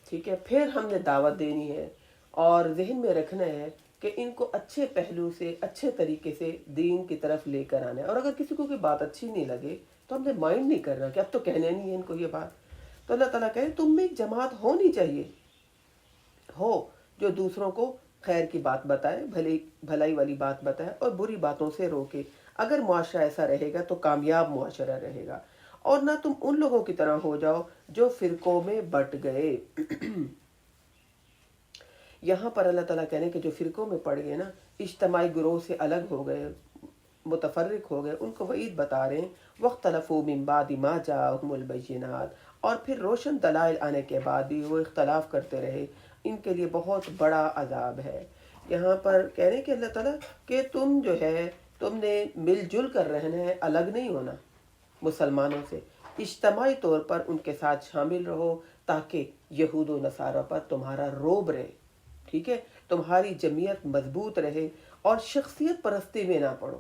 S1: ٹھیک ہے، پھر ہم نے دعوت دینی ہے. اور ذہن میں رکھنا ہے کہ ان کو اچھے پہلو سے، اچھے طریقے سے دین کی طرف لے کر آنا ہے. اور اگر کسی کو کوئی بات اچھی نہیں لگے تو ہم نے مائنڈ نہیں کرنا کہ اب تو کہنے نہیں ہے ان کو یہ بات. تو اللہ تعالیٰ کہے تم میں ایک جماعت ہونی چاہیے ہو جو دوسروں کو خیر کی بات بتائے، بھلائی والی بات بتائے اور بری باتوں سے روکے. اگر معاشرہ ایسا رہے گا تو کامیاب معاشرہ رہے گا. اور نہ تم ان لوگوں کی طرح ہو جاؤ جو فرقوں میں بٹ گئے. یہاں پر اللہ تعالیٰ کہنے کہ جو فرقوں میں پڑ گئے نا، اجتماعی گروہ سے الگ ہو گئے، متفرق ہو گئے، ان کو وعید بتا رہے ہیں وَاخْتَلَفُوا مِن بَعْدِ مَا جَاءَهُمُ الْبَيِّنَاتُ، اور پھر روشن دلائل آنے کے بعد بھی وہ اختلاف کرتے رہے، ان کے لیے بہت بڑا عذاب ہے۔ یہاں پر کہہ رہے ہیں کہ اللہ تعالیٰ کہ تم جو ہے تم نے مل جل کر رہنا ہے، الگ نہیں ہونا مسلمانوں سے، اجتماعی طور پر ان کے ساتھ شامل رہو تاکہ یہود و نصارہ پر تمہارا روب رہے، ٹھیک ہے، تمہاری جمعیت مضبوط رہے اور شخصیت پرستی میں نہ پڑو۔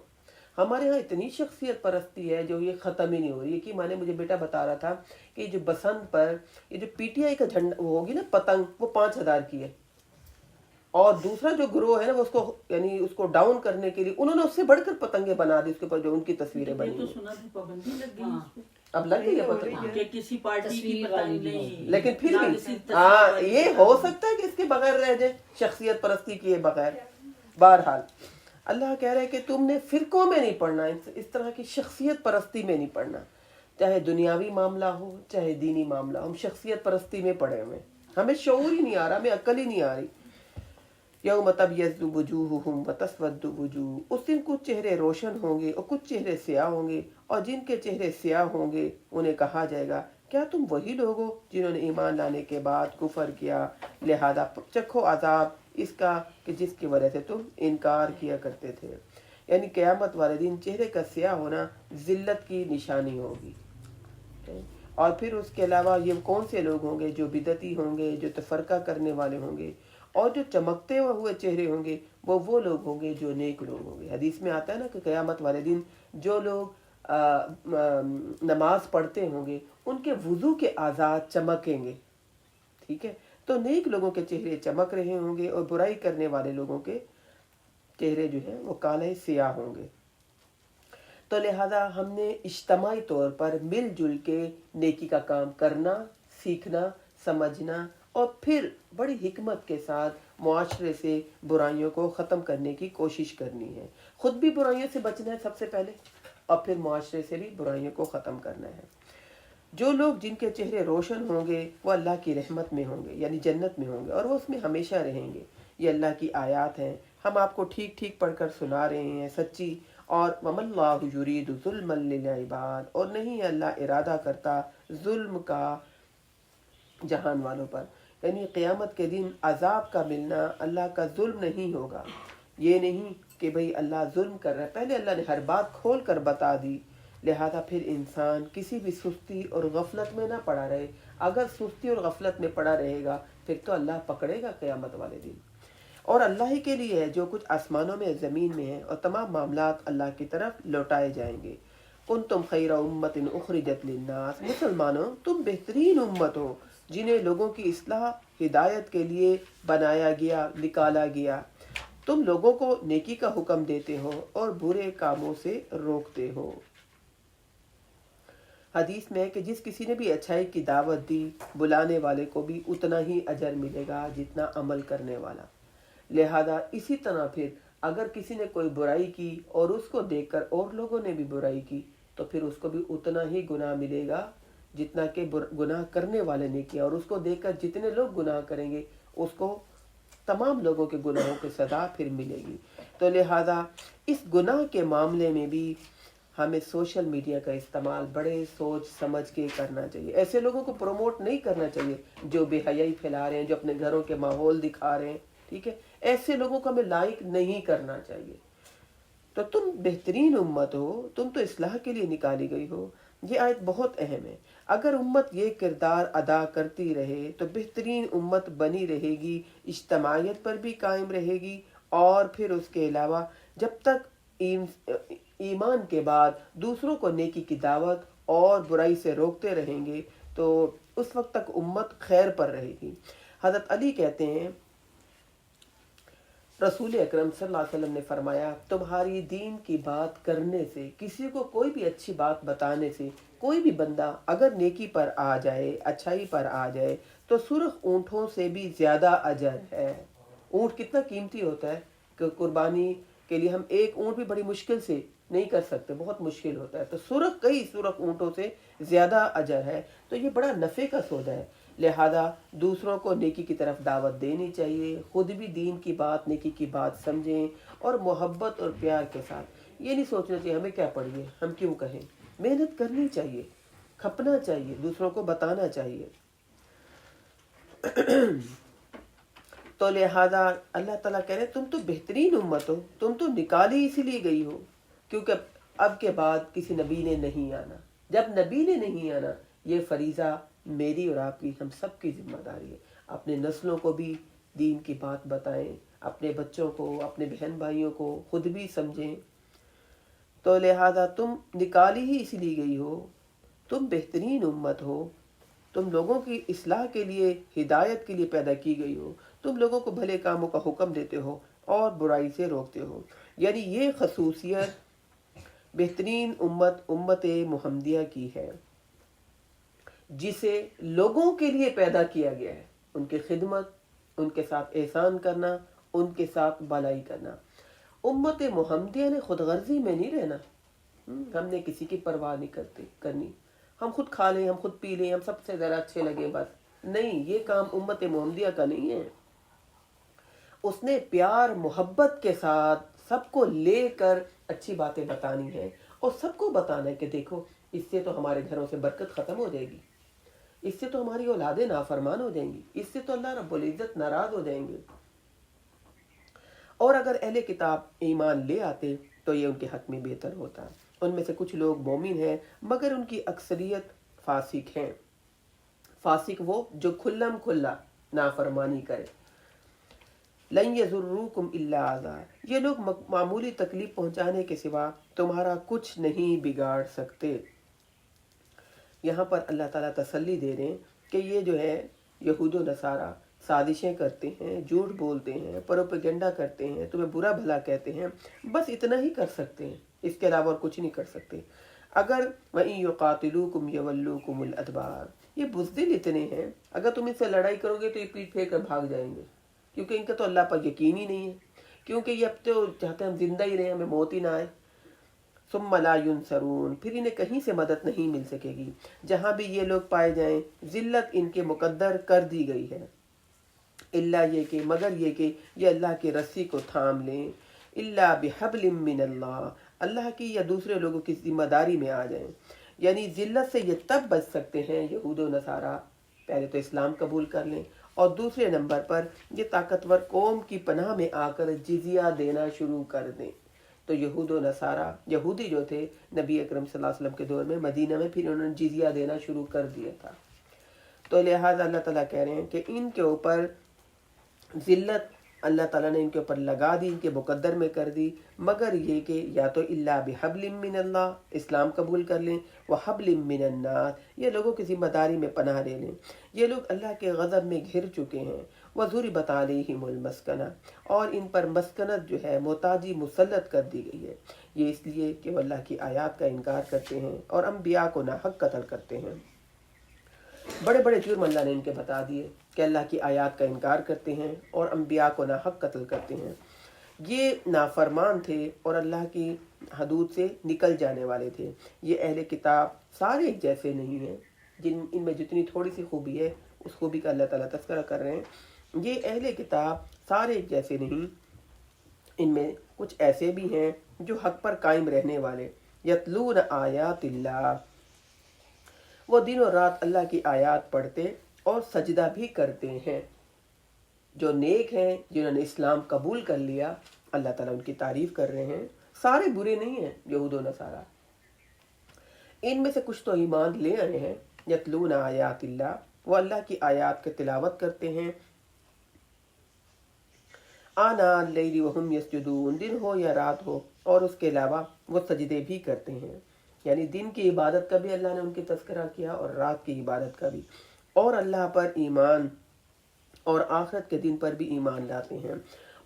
S1: ہمارے ہاں اتنی شخصیت پرستی ہے جو یہ ختم ہی نہیں ہو رہی ہے، کہ ماں نے مجھے بیٹا بتا رہا تھا کہ جو بسنت پر یہ جو پی ٹی آئی کا جھنڈا وہ ہوگی نا پتنگ، وہ 5,000 کی ہے، اور دوسرا جو گروہ ہے نا وہ اس کو یعنی اس کو ڈاؤن کرنے کے لیے انہوں نے اس سے بڑھ کر پتنگیں بنا دی، اس کے اوپر جو ان کی تصویریں بنی
S2: تو
S1: ہیں۔
S2: سنا تھا پابندی لگ گئی اس پہ
S1: اب لگ گئی ہے پتنگ،
S2: کہ کسی پارٹی کی پتنگ نہیں،
S1: لیکن پھر
S2: نہ
S1: بھی
S2: کسی تصویر
S1: ہاں
S2: والی
S1: یہ
S2: پتنگ۔
S1: ہو سکتا ہے کہ اس کے بغیر رہ جائے، شخصیت پرستی کیے بغیر۔ بہرحال اللہ کہہ رہے ہے کہ تم نے فرقوں میں نہیں پڑھنا، اس طرح کی شخصیت پرستی میں نہیں پڑھنا، چاہے دنیاوی معاملہ ہو چاہے دینی معاملہ ہو، ہم شخصیت پرستی میں پڑے ہوئے، ہمیں شعور ہی نہیں آ رہا، ہمیں عقل ہی نہیں آ رہی۔ یوم تبیض وجوہہم وتسود وجوہ، اس دن کچھ چہرے روشن ہوں گے اور کچھ چہرے سیاہ ہوں گے، اور جن کے چہرے سیاہ ہوں گے انہیں کہا جائے گا کیا تم وہی لوگ ہو جنہوں نے ایمان لانے کے بعد کفر کیا، لہذا چکھو عذاب اس کا کہ جس کی وجہ سے تم انکار کیا کرتے تھے۔ یعنی قیامت والے دن چہرے کا سیاہ ہونا ذلت کی نشانی ہوگی۔ اور پھر اس کے علاوہ یہ کون سے لوگ ہوں گے؟ جو بدعتی ہوں گے، جو تفرقہ کرنے والے ہوں گے، اور جو چمکتے ہوئے چہرے ہوں گے وہ لوگ ہوں گے جو نیک لوگ ہوں گے۔ حدیث میں آتا ہے نا کہ قیامت والے دن جو لوگ نماز پڑھتے ہوں گے ان کے وضو کے اعضاء چمکیں گے، ٹھیک ہے، تو نیک لوگوں کے چہرے چمک رہے ہوں گے اور برائی کرنے والے لوگوں کے چہرے جو ہیں وہ کالے سیاہ ہوں گے۔ تو لہذا ہم نے اجتماعی طور پر مل جل کے نیکی کا کام کرنا، سیکھنا، سمجھنا، اور پھر بڑی حکمت کے ساتھ معاشرے سے برائیوں کو ختم کرنے کی کوشش کرنی ہے۔ خود بھی برائیوں سے بچنا ہے سب سے پہلے، اور پھر معاشرے سے بھی برائیوں کو ختم کرنا ہے۔ جو لوگ جن کے چہرے روشن ہوں گے وہ اللہ کی رحمت میں ہوں گے، یعنی جنت میں ہوں گے، اور وہ اس میں ہمیشہ رہیں گے۔ یہ اللہ کی آیات ہیں، ہم آپ کو ٹھیک ٹھیک پڑھ کر سنا رہے ہیں، سچی۔ اور وَمَا اللَّهُ يُرِيدُ ظُلْمًا لِلْعِبَادِ، اور نہیں اللہ ارادہ کرتا ظلم کا جہان والوں پر، یعنی قیامت کے دن عذاب کا ملنا اللہ کا ظلم نہیں ہوگا۔ یہ نہیں کہ بھئی اللہ ظلم کر رہا ہے، پہلے اللہ نے ہر بات کھول کر بتا دی، لہذا پھر انسان کسی بھی سستی اور غفلت میں نہ پڑا رہے۔ اگر سستی اور غفلت میں پڑا رہے گا پھر تو اللہ پکڑے گا قیامت والے دن، اور اللہ ہی کے لیے ہے جو کچھ آسمانوں میں زمین میں ہے، اور تمام معاملات اللہ کی طرف لوٹائے جائیں گے۔ کنتم خیر امت اخرجت للناس، مسلمانوں تم بہترین امت ہو جنہیں لوگوں کی اصلاح ہدایت کے لیے بنایا گیا، نکالا گیا۔ تم لوگوں کو نیکی کا حکم دیتے ہو اور برے کاموں سے روکتے ہو۔ حدیث میں ہے کہ جس کسی نے بھی اچھائی کی دعوت دی، بلانے والے کو بھی اتنا ہی اجر ملے گا جتنا عمل کرنے والا۔ لہذا اسی طرح پھر اگر کسی نے کوئی برائی کی اور اس کو دیکھ کر اور لوگوں نے بھی برائی کی تو پھر اس کو بھی اتنا ہی گناہ ملے گا جتنا کہ گناہ کرنے والے نے کیا، اور اس کو دیکھ کر جتنے لوگ گناہ کریں گے اس کو تمام لوگوں کے گناہوں کی سزا پھر ملے گی۔ تو لہذا اس گناہ کے معاملے میں بھی ہمیں سوشل میڈیا کا استعمال بڑے سوچ سمجھ کے کرنا چاہیے۔ ایسے لوگوں کو پروموٹ نہیں کرنا چاہیے جو بے حیائی پھیلا رہے ہیں، جو اپنے گھروں کے ماحول دکھا رہے ہیں، ٹھیک ہے، ایسے لوگوں کو ہمیں لائک نہیں کرنا چاہیے۔ تو تم بہترین امت ہو، تم تو اصلاح کے لیے نکالی گئی ہو۔ یہ آیت بہت اہم ہے۔ اگر امت یہ کردار ادا کرتی رہے تو بہترین امت بنی رہے گی، اجتماعیت پر بھی قائم رہے گی، اور پھر اس کے علاوہ جب تک ایمان کے بعد دوسروں کو نیکی کی دعوت اور برائی سے روکتے رہیں گے تو اس وقت تک امت خیر پر رہے گی۔ حضرت علی کہتے ہیں رسول اکرم صلی اللہ علیہ وسلم نے فرمایا تمہاری دین کی بات کرنے سے، کسی کو کوئی بھی اچھی بات بتانے سے، کوئی بھی بندہ اگر نیکی پر آ جائے، اچھائی پر آ جائے تو سرخ اونٹوں سے بھی زیادہ اجر ہے۔ اونٹ کتنا قیمتی ہوتا ہے کہ قربانی کے لیے ہم ایک اونٹ بھی بڑی مشکل سے نہیں کر سکتے، بہت مشکل ہوتا ہے، تو کئی سرخ اونٹوں سے زیادہ اجر ہے۔ تو یہ بڑا نفع کا سودا ہے۔ لہذا دوسروں کو نیکی کی طرف دعوت دینی چاہیے، خود بھی دین کی بات، نیکی کی بات سمجھیں، اور محبت اور پیار کے ساتھ۔ یہ نہیں سوچنا چاہیے ہمیں کیا پڑھیے، ہم کیوں کہیں، محنت کرنی چاہیے، کھپنا چاہیے، دوسروں کو بتانا چاہیے۔ تو لہذا اللہ تعالیٰ کہہ رہے ہیں تم تو بہترین امت ہو، تم تو نکالی اسی لیے گئی ہو، کیونکہ اب کے بعد کسی نبی نے نہیں آنا۔ جب نبی نے نہیں آنا، یہ فریضہ میری اور آپ کی، ہم سب کی ذمہ داری ہے۔ اپنے نسلوں کو بھی دین کی بات بتائیں، اپنے بچوں کو، اپنے بہن بھائیوں کو، خود بھی سمجھیں۔ تو لہذا تم نکالی ہی اسی لیے گئی ہو، تم بہترین امت ہو، تم لوگوں کی اصلاح کے لیے، ہدایت کے لیے پیدا کی گئی ہو، تم لوگوں کو بھلے کاموں کا حکم دیتے ہو اور برائی سے روکتے ہو۔ یعنی یہ خصوصیت بہترین امت محمدیہ کی ہے، جسے لوگوں کے لیے پیدا کیا گیا ہے، ان کی خدمت، ان کے ساتھ احسان کرنا، ان کے ساتھ بھلائی کرنا۔ امت محمدیہ نے خود غرضی میں نہیں رہنا، ہم نے کسی کی پرواہ نہیں کرنی، ہم خود کھا لیں، ہم خود پی لیں، ہم سب سے ذرا اچھے لگیں، بس نہیں، یہ کام امت محمدیہ کا نہیں ہے۔ اس نے پیار محبت کے ساتھ سب کو لے کر اچھی باتیں بتانی ہیں، اور سب کو بتانا ہے کہ دیکھو اس سے تو ہمارے گھروں سے برکت ختم ہو جائے گی، اس سے تو ہماری اولادیں نافرمان ہو جائیں گی، اس سے تو اللہ رب العزت ناراض ہو جائیں گے۔ اور اگر اہل کتاب ایمان لے آتے تو یہ ان کے حق میں بہتر ہوتا۔ ان میں سے کچھ لوگ مومن ہیں مگر ان کی اکثریت فاسق ہیں۔ فاسق وہ جو کھلم کھلا نافرمانی کرے۔ لن یضروکم الا اذى، یہ لوگ معمولی تکلیف پہنچانے کے سوا تمہارا کچھ نہیں بگاڑ سکتے۔ یہاں پر اللہ تعالیٰ تسلی دے رہے ہیں کہ یہ جو ہے یہود و نصارہ سازشیں کرتے ہیں، جھوٹ بولتے ہیں، پروپیگنڈا کرتے ہیں، تمہیں برا بھلا کہتے ہیں، بس اتنا ہی کر سکتے ہیں، اس کے علاوہ اور کچھ نہیں کر سکتے۔ اگر وَإِن يُقَاتِلُوكُمْ يَوَلُّوكُمُ الْأَدْبَارَ، یہ بزدل اتنے ہیں، اگر تم ان سے لڑائی کرو گے تو یہ پیٹ پھیر کر بھاگ جائیں گے، کیونکہ ان کا تو اللہ پر یقین ہی نہیں ہے، کیونکہ یہ اب تو چاہتے ہیں ہم زندہ ہی رہیں، ہمیں موت ہی نہ آئے۔ ثم لا ينصرون، پھر انہیں کہیں سے مدد نہیں مل سکے گی۔ جہاں بھی یہ لوگ پائے جائیں ذلت ان کے مقدر کر دی گئی ہے، اللہ یہ کہ، مگر یہ کہ یہ اللہ کی رسی کو تھام لیں، اللہ بحبل من اللہ، اللہ کی یا دوسرے لوگوں کی ذمہ داری میں آ جائیں۔ یعنی ذلت سے یہ تب بچ سکتے ہیں یہود و نصارہ، پہلے تو اسلام قبول کر لیں، اور دوسرے نمبر پر یہ طاقتور قوم کی پناہ میں آ کر جزیہ دینا شروع کر دیں۔ تو یہود و نصارہ، یہودی جو تھے نبی اکرم صلی اللہ علیہ وسلم کے دور میں مدینہ میں، پھر انہوں نے جزیہ دینا شروع کر دیا تھا۔ تو لہٰذا اللہ تعالیٰ کہہ رہے ہیں کہ ان کے اوپر ذلت اللہ تعالیٰ نے ان کے اوپر لگا دی، ان کے مقدر میں کر دی، مگر یہ کہ یا تو اللہ بحبل من اللہ، اسلام قبول کر لیں، وحبل من الناس، یہ لوگوں کی ذمہ داری میں پناہ لے لیں۔ یہ لوگ اللہ کے غضب میں گھر چکے ہیں، وَضُرِبَتْ عَلَيْهِمُ الْمَسْكَنَةُ، اور ان پر مسکنت جو ہے، محتاجی مسلط کر دی گئی ہے۔ یہ اس لیے کہ وہ اللہ کی آیات کا انکار کرتے ہیں اور انبیاء کو ناحق قتل کرتے ہیں۔ بڑے بڑے جرم اللہ نے ان کے بتا دیے کہ اللہ کی آیات کا انکار کرتے ہیں اور انبیاء کو ناحق قتل کرتے ہیں۔ یہ نافرمان تھے اور اللہ کی حدود سے نکل جانے والے تھے۔ یہ اہل کتاب سارے ایک جیسے نہیں ہیں، ان میں جتنی تھوڑی سی خوبی ہے اس خوبی کا اللہ تعالیٰ تذکرہ کر رہے ہیں۔ یہ اہل کتاب سارے ایک جیسے نہیں، ان میں کچھ ایسے بھی ہیں جو حق پر قائم رہنے والے، یتلون آیات اللہ، وہ دن اور رات اللہ کی آیات پڑھتے اور سجدہ بھی کرتے ہیں۔ جو نیک ہیں، جنہوں نے اسلام قبول کر لیا، اللہ تعالیٰ ان کی تعریف کر رہے ہیں۔ سارے برے نہیں ہیں یہود و نصارہ، ان میں سے کچھ تو ایمان لے آئے ہیں۔ یتلون آیات اللہ، وہ اللہ کی آیات کی تلاوت کرتے ہیں، آناء اللیل وہم یسجدون، دن ہو یا رات ہو، اور اس کے علاوہ وہ سجدے بھی کرتے ہیں۔ یعنی دن کی عبادت کا بھی اللہ نے ان کی تذکرہ کیا اور رات کی عبادت کا بھی، اور اللہ پر ایمان اور آخرت کے دن پر بھی ایمان لاتے ہیں،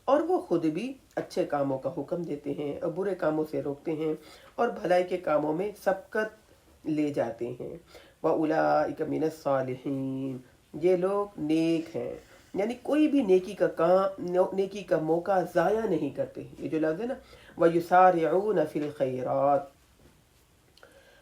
S1: اور وہ خود بھی اچھے کاموں کا حکم دیتے ہیں اور برے کاموں سے روکتے ہیں، اور بھلائی کے کاموں میں سبقت لے جاتے ہیں۔ وَأُولَٰئِكَ مِنَ الصَّالِحِينَ، یہ لوگ نیک ہیں، یعنی کوئی بھی نیکی کا کام، نیکی کا موقع ضائع نہیں کرتے۔ یہ جو لفظ ہے نا، وَيُسَارِعُونَ فِي الْخَيْرَاتِ،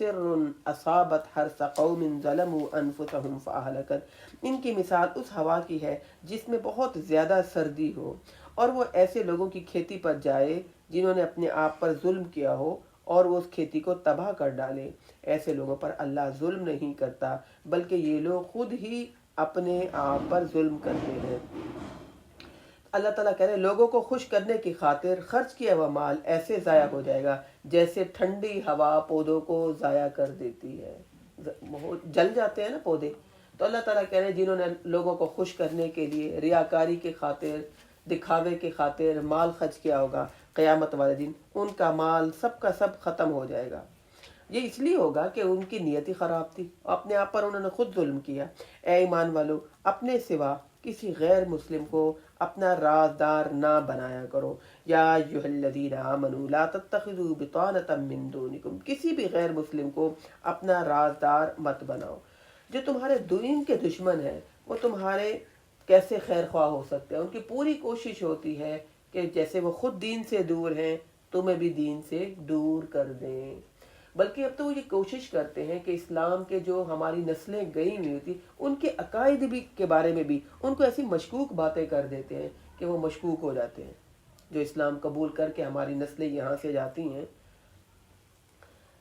S1: سر اصابت حرث قوم ظلموا انفسهم فاہلکت، ان کی مثال اس ہوا کی ہے جس میں بہت زیادہ سردی ہو اور وہ ایسے لوگوں کی کھیتی پر جائے جنہوں نے اپنے آپ پر ظلم کیا ہو اور وہ اس کھیتی کو تباہ کر ڈالے۔ ایسے لوگوں پر اللہ ظلم نہیں کرتا بلکہ یہ لوگ خود ہی اپنے آپ پر ظلم کرتے ہیں۔ اللہ تعالیٰ کہہ رہے ہیں لوگوں کو خوش کرنے کی خاطر خرچ کیا ہوا مال ایسے ضائع ہو جائے گا جیسے ٹھنڈی ہوا پودوں کو ضائع کر دیتی ہے، جل جاتے ہیں نا پودے۔ تو اللہ تعالیٰ کہہ رہے ہیں جنہوں نے لوگوں کو خوش کرنے کے لیے ریاکاری کی خاطر، دکھاوے کی خاطر مال خرچ کیا ہوگا، قیامت والے دن ان کا مال سب کا سب ختم ہو جائے گا۔ یہ اس لیے ہوگا کہ ان کی نیت ہی خراب تھی، اپنے آپ پر انہوں نے خود ظلم کیا۔ اے ایمان والو، اپنے سوا کسی غیر مسلم کو اپنا رازدار نہ بنایا کرو۔ یا ایھا الذین آمنوا لا تتخذوا بطانۃ من دونکم، کسی بھی غیر مسلم کو اپنا رازدار مت بناؤ۔ جو تمہارے دین کے دشمن ہیں وہ تمہارے کیسے خیر خواہ ہو سکتے ہیں؟ ان کی پوری کوشش ہوتی ہے کہ جیسے وہ خود دین سے دور ہیں تمہیں بھی دین سے دور کر دیں، بلکہ اب تو وہ یہ کوشش کرتے ہیں کہ اسلام کے جو ہماری نسلیں گئی ہوئی ہوتی ان کے عقائد بھی کے بارے میں بھی ان کو ایسی مشکوک باتیں کر دیتے ہیں کہ وہ مشکوک ہو جاتے ہیں۔ جو اسلام قبول کر کے ہماری نسلیں یہاں سے جاتی ہیں،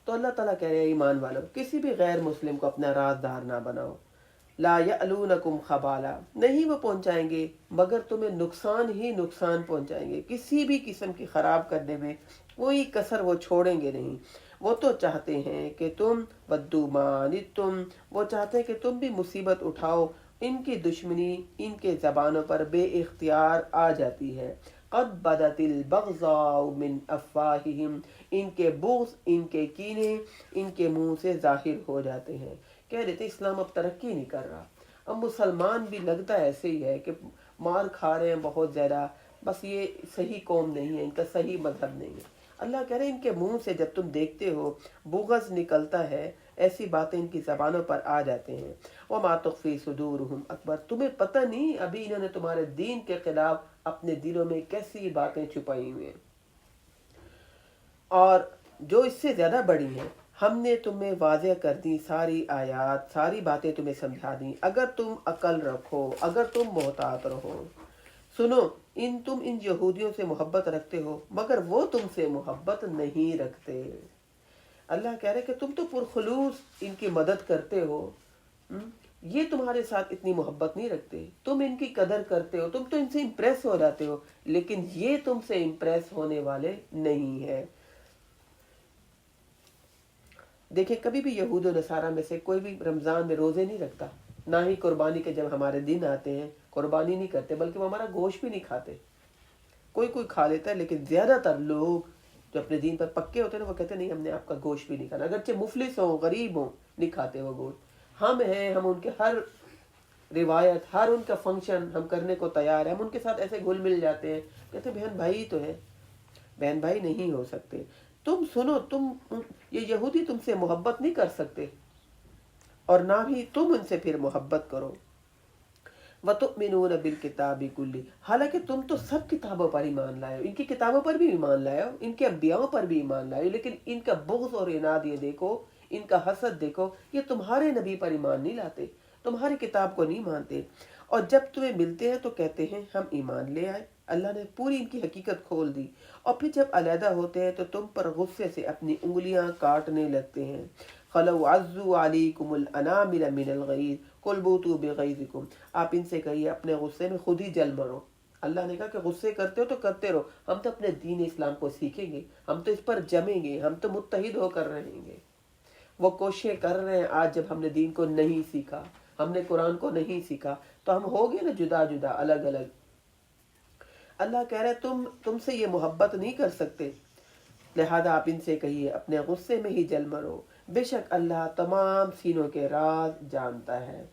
S1: تو اللہ تعالیٰ کہہ رہے ہیں ایمان والو کسی بھی غیر مسلم کو اپنا رازدار نہ بناؤ۔ لا یعلونکم خبالا، نہیں وہ پہنچائیں گے مگر تمہیں نقصان ہی نقصان پہنچائیں گے، کسی بھی قسم کی خراب کرنے میں کوئی کسر وہ چھوڑیں گے نہیں۔ وہ تو چاہتے ہیں کہ تم ودوا ما عنتم، وہ چاہتے ہیں کہ تم بھی مصیبت اٹھاؤ، ان کی دشمنی ان کے زبانوں پر بے اختیار آ جاتی ہے۔ قد بدت البغضاء من افواہہم، ان کے بغض، ان کے کینے ان کے منہ سے ظاہر ہو جاتے ہیں۔ کہہ رہے تھے اسلام اب ترقی نہیں کر رہا، اب مسلمان بھی لگتا ہے ایسے ہی ہے کہ مار کھا رہے ہیں بہت زیادہ، بس یہ صحیح قوم نہیں ہے، ان کا صحیح مذہب نہیں ہے۔ اللہ کہہ رہے ہیں ان کے منہ سے جب تم دیکھتے ہو بغض نکلتا ہے، ایسی باتیں ان کی زبانوں پر آ جاتے ہیں۔ وما تخفی صدورہم اکبر، تمہیں پتہ نہیں ابھی انہوں نے تمہارے دین کے خلاف اپنے دلوں میں کیسی باتیں چھپائی ہوئی ہیں، اور جو اس سے زیادہ بڑی ہیں ہم نے تمہیں واضح کر دی ساری آیات، ساری باتیں تمہیں سمجھا دیں، اگر تم عقل رکھو، اگر تم محتاط رہو۔ سنو، تم ان یہودیوں سے محبت رکھتے ہو مگر وہ تم سے محبت نہیں رکھتے۔ اللہ کہہ رہے کہ تم تو پرخلوص ان کی مدد کرتے ہو، یہ تمہارے ساتھ اتنی محبت نہیں رکھتے، تم ان کی قدر کرتے ہو، تم تو ان سے امپریس ہو جاتے ہو، لیکن یہ تم سے امپریس ہونے والے نہیں ہیں۔ دیکھیں کبھی بھی یہود و نصارہ میں سے کوئی بھی رمضان میں روزے نہیں رکھتا، نہ ہی قربانی کے جب ہمارے دن آتے ہیں قربانی نہیں کرتے، بلکہ وہ ہمارا گوشت بھی نہیں کھاتے۔ کوئی کھا لیتا ہے، لیکن زیادہ تر لوگ جو اپنے دین پر پکے ہوتے ہیں نا وہ کہتے ہیں نہیں ہم نے آپ کا گوشت بھی نہیں کھانا، اگرچہ مفلس ہوں غریب ہوں نہیں کھاتے وہ گوشت۔ ہم ہیں، ہم ان کے ہر روایت، ہر ان کا فنکشن ہم کرنے کو تیار ہیں، ہم ان کے ساتھ ایسے گھل مل جاتے ہیں، کہتے ہیں بہن بھائی تو ہے، بہن بھائی نہیں ہو سکتے۔ تم سنو، یہ یہودی تم سے محبت نہیں کر سکتے اور نہ ہی تم ان سے پھر محبت کرو۔ وَتُؤْمِنُونَ بِالْكِتَابِ كُلِّهِ، حالانکہ تم تو سب کتابوں پر ایمان لائے ہو، ان کی کتابوں پر بھی ایمان لائے ہو، ان کے انبیاءوں پر بھی ایمان لائے ہو، لیکن ان کا بغض اور عناد یہ دیکھو، ان کا حسد دیکھو، یہ تمہارے نبی پر ایمان نہیں لاتے، تمہاری کتاب کو نہیں مانتے، اور جب تمہیں ملتے ہیں تو کہتے ہیں ہم ایمان لے آئے۔ اللہ نے پوری ان کی حقیقت کھول دی، اور پھر جب علیحدہ ہوتے ہیں تو تم پر غصے سے اپنی انگلیاں کاٹنے لگتے ہیں۔ خَلَوْا عَزُّوا عَلَيْكُمُ الْأَنَامِلَ مِنَ الْغَيْظِ قُلْ موتوا بِغَيْظِكُمْ، آپ ان سے کہیے اپنے غصے میں خود ہی جل مرو۔ اللہ نے کہا کہ غصے کرتے ہو تو کرتے رہو، ہم تو اپنے دین اسلام کو سیکھیں گے، ہم تو اس پر جمیں گے، ہم تو متحد ہو کر رہیں گے۔ وہ کوششیں کر رہے ہیں آج، جب ہم نے دین کو نہیں سیکھا، ہم نے قرآن کو نہیں سیکھا تو ہم ہو گئے نا جدا جدا، الگ الگ۔ اللہ کہہ رہے تم سے یہ محبت نہیں کر سکتے، لہذا آپ ان سے کہیے اپنے غصے میں ہی جل مرو، بے شک اللہ تمام سینوں کے راز جانتا ہے۔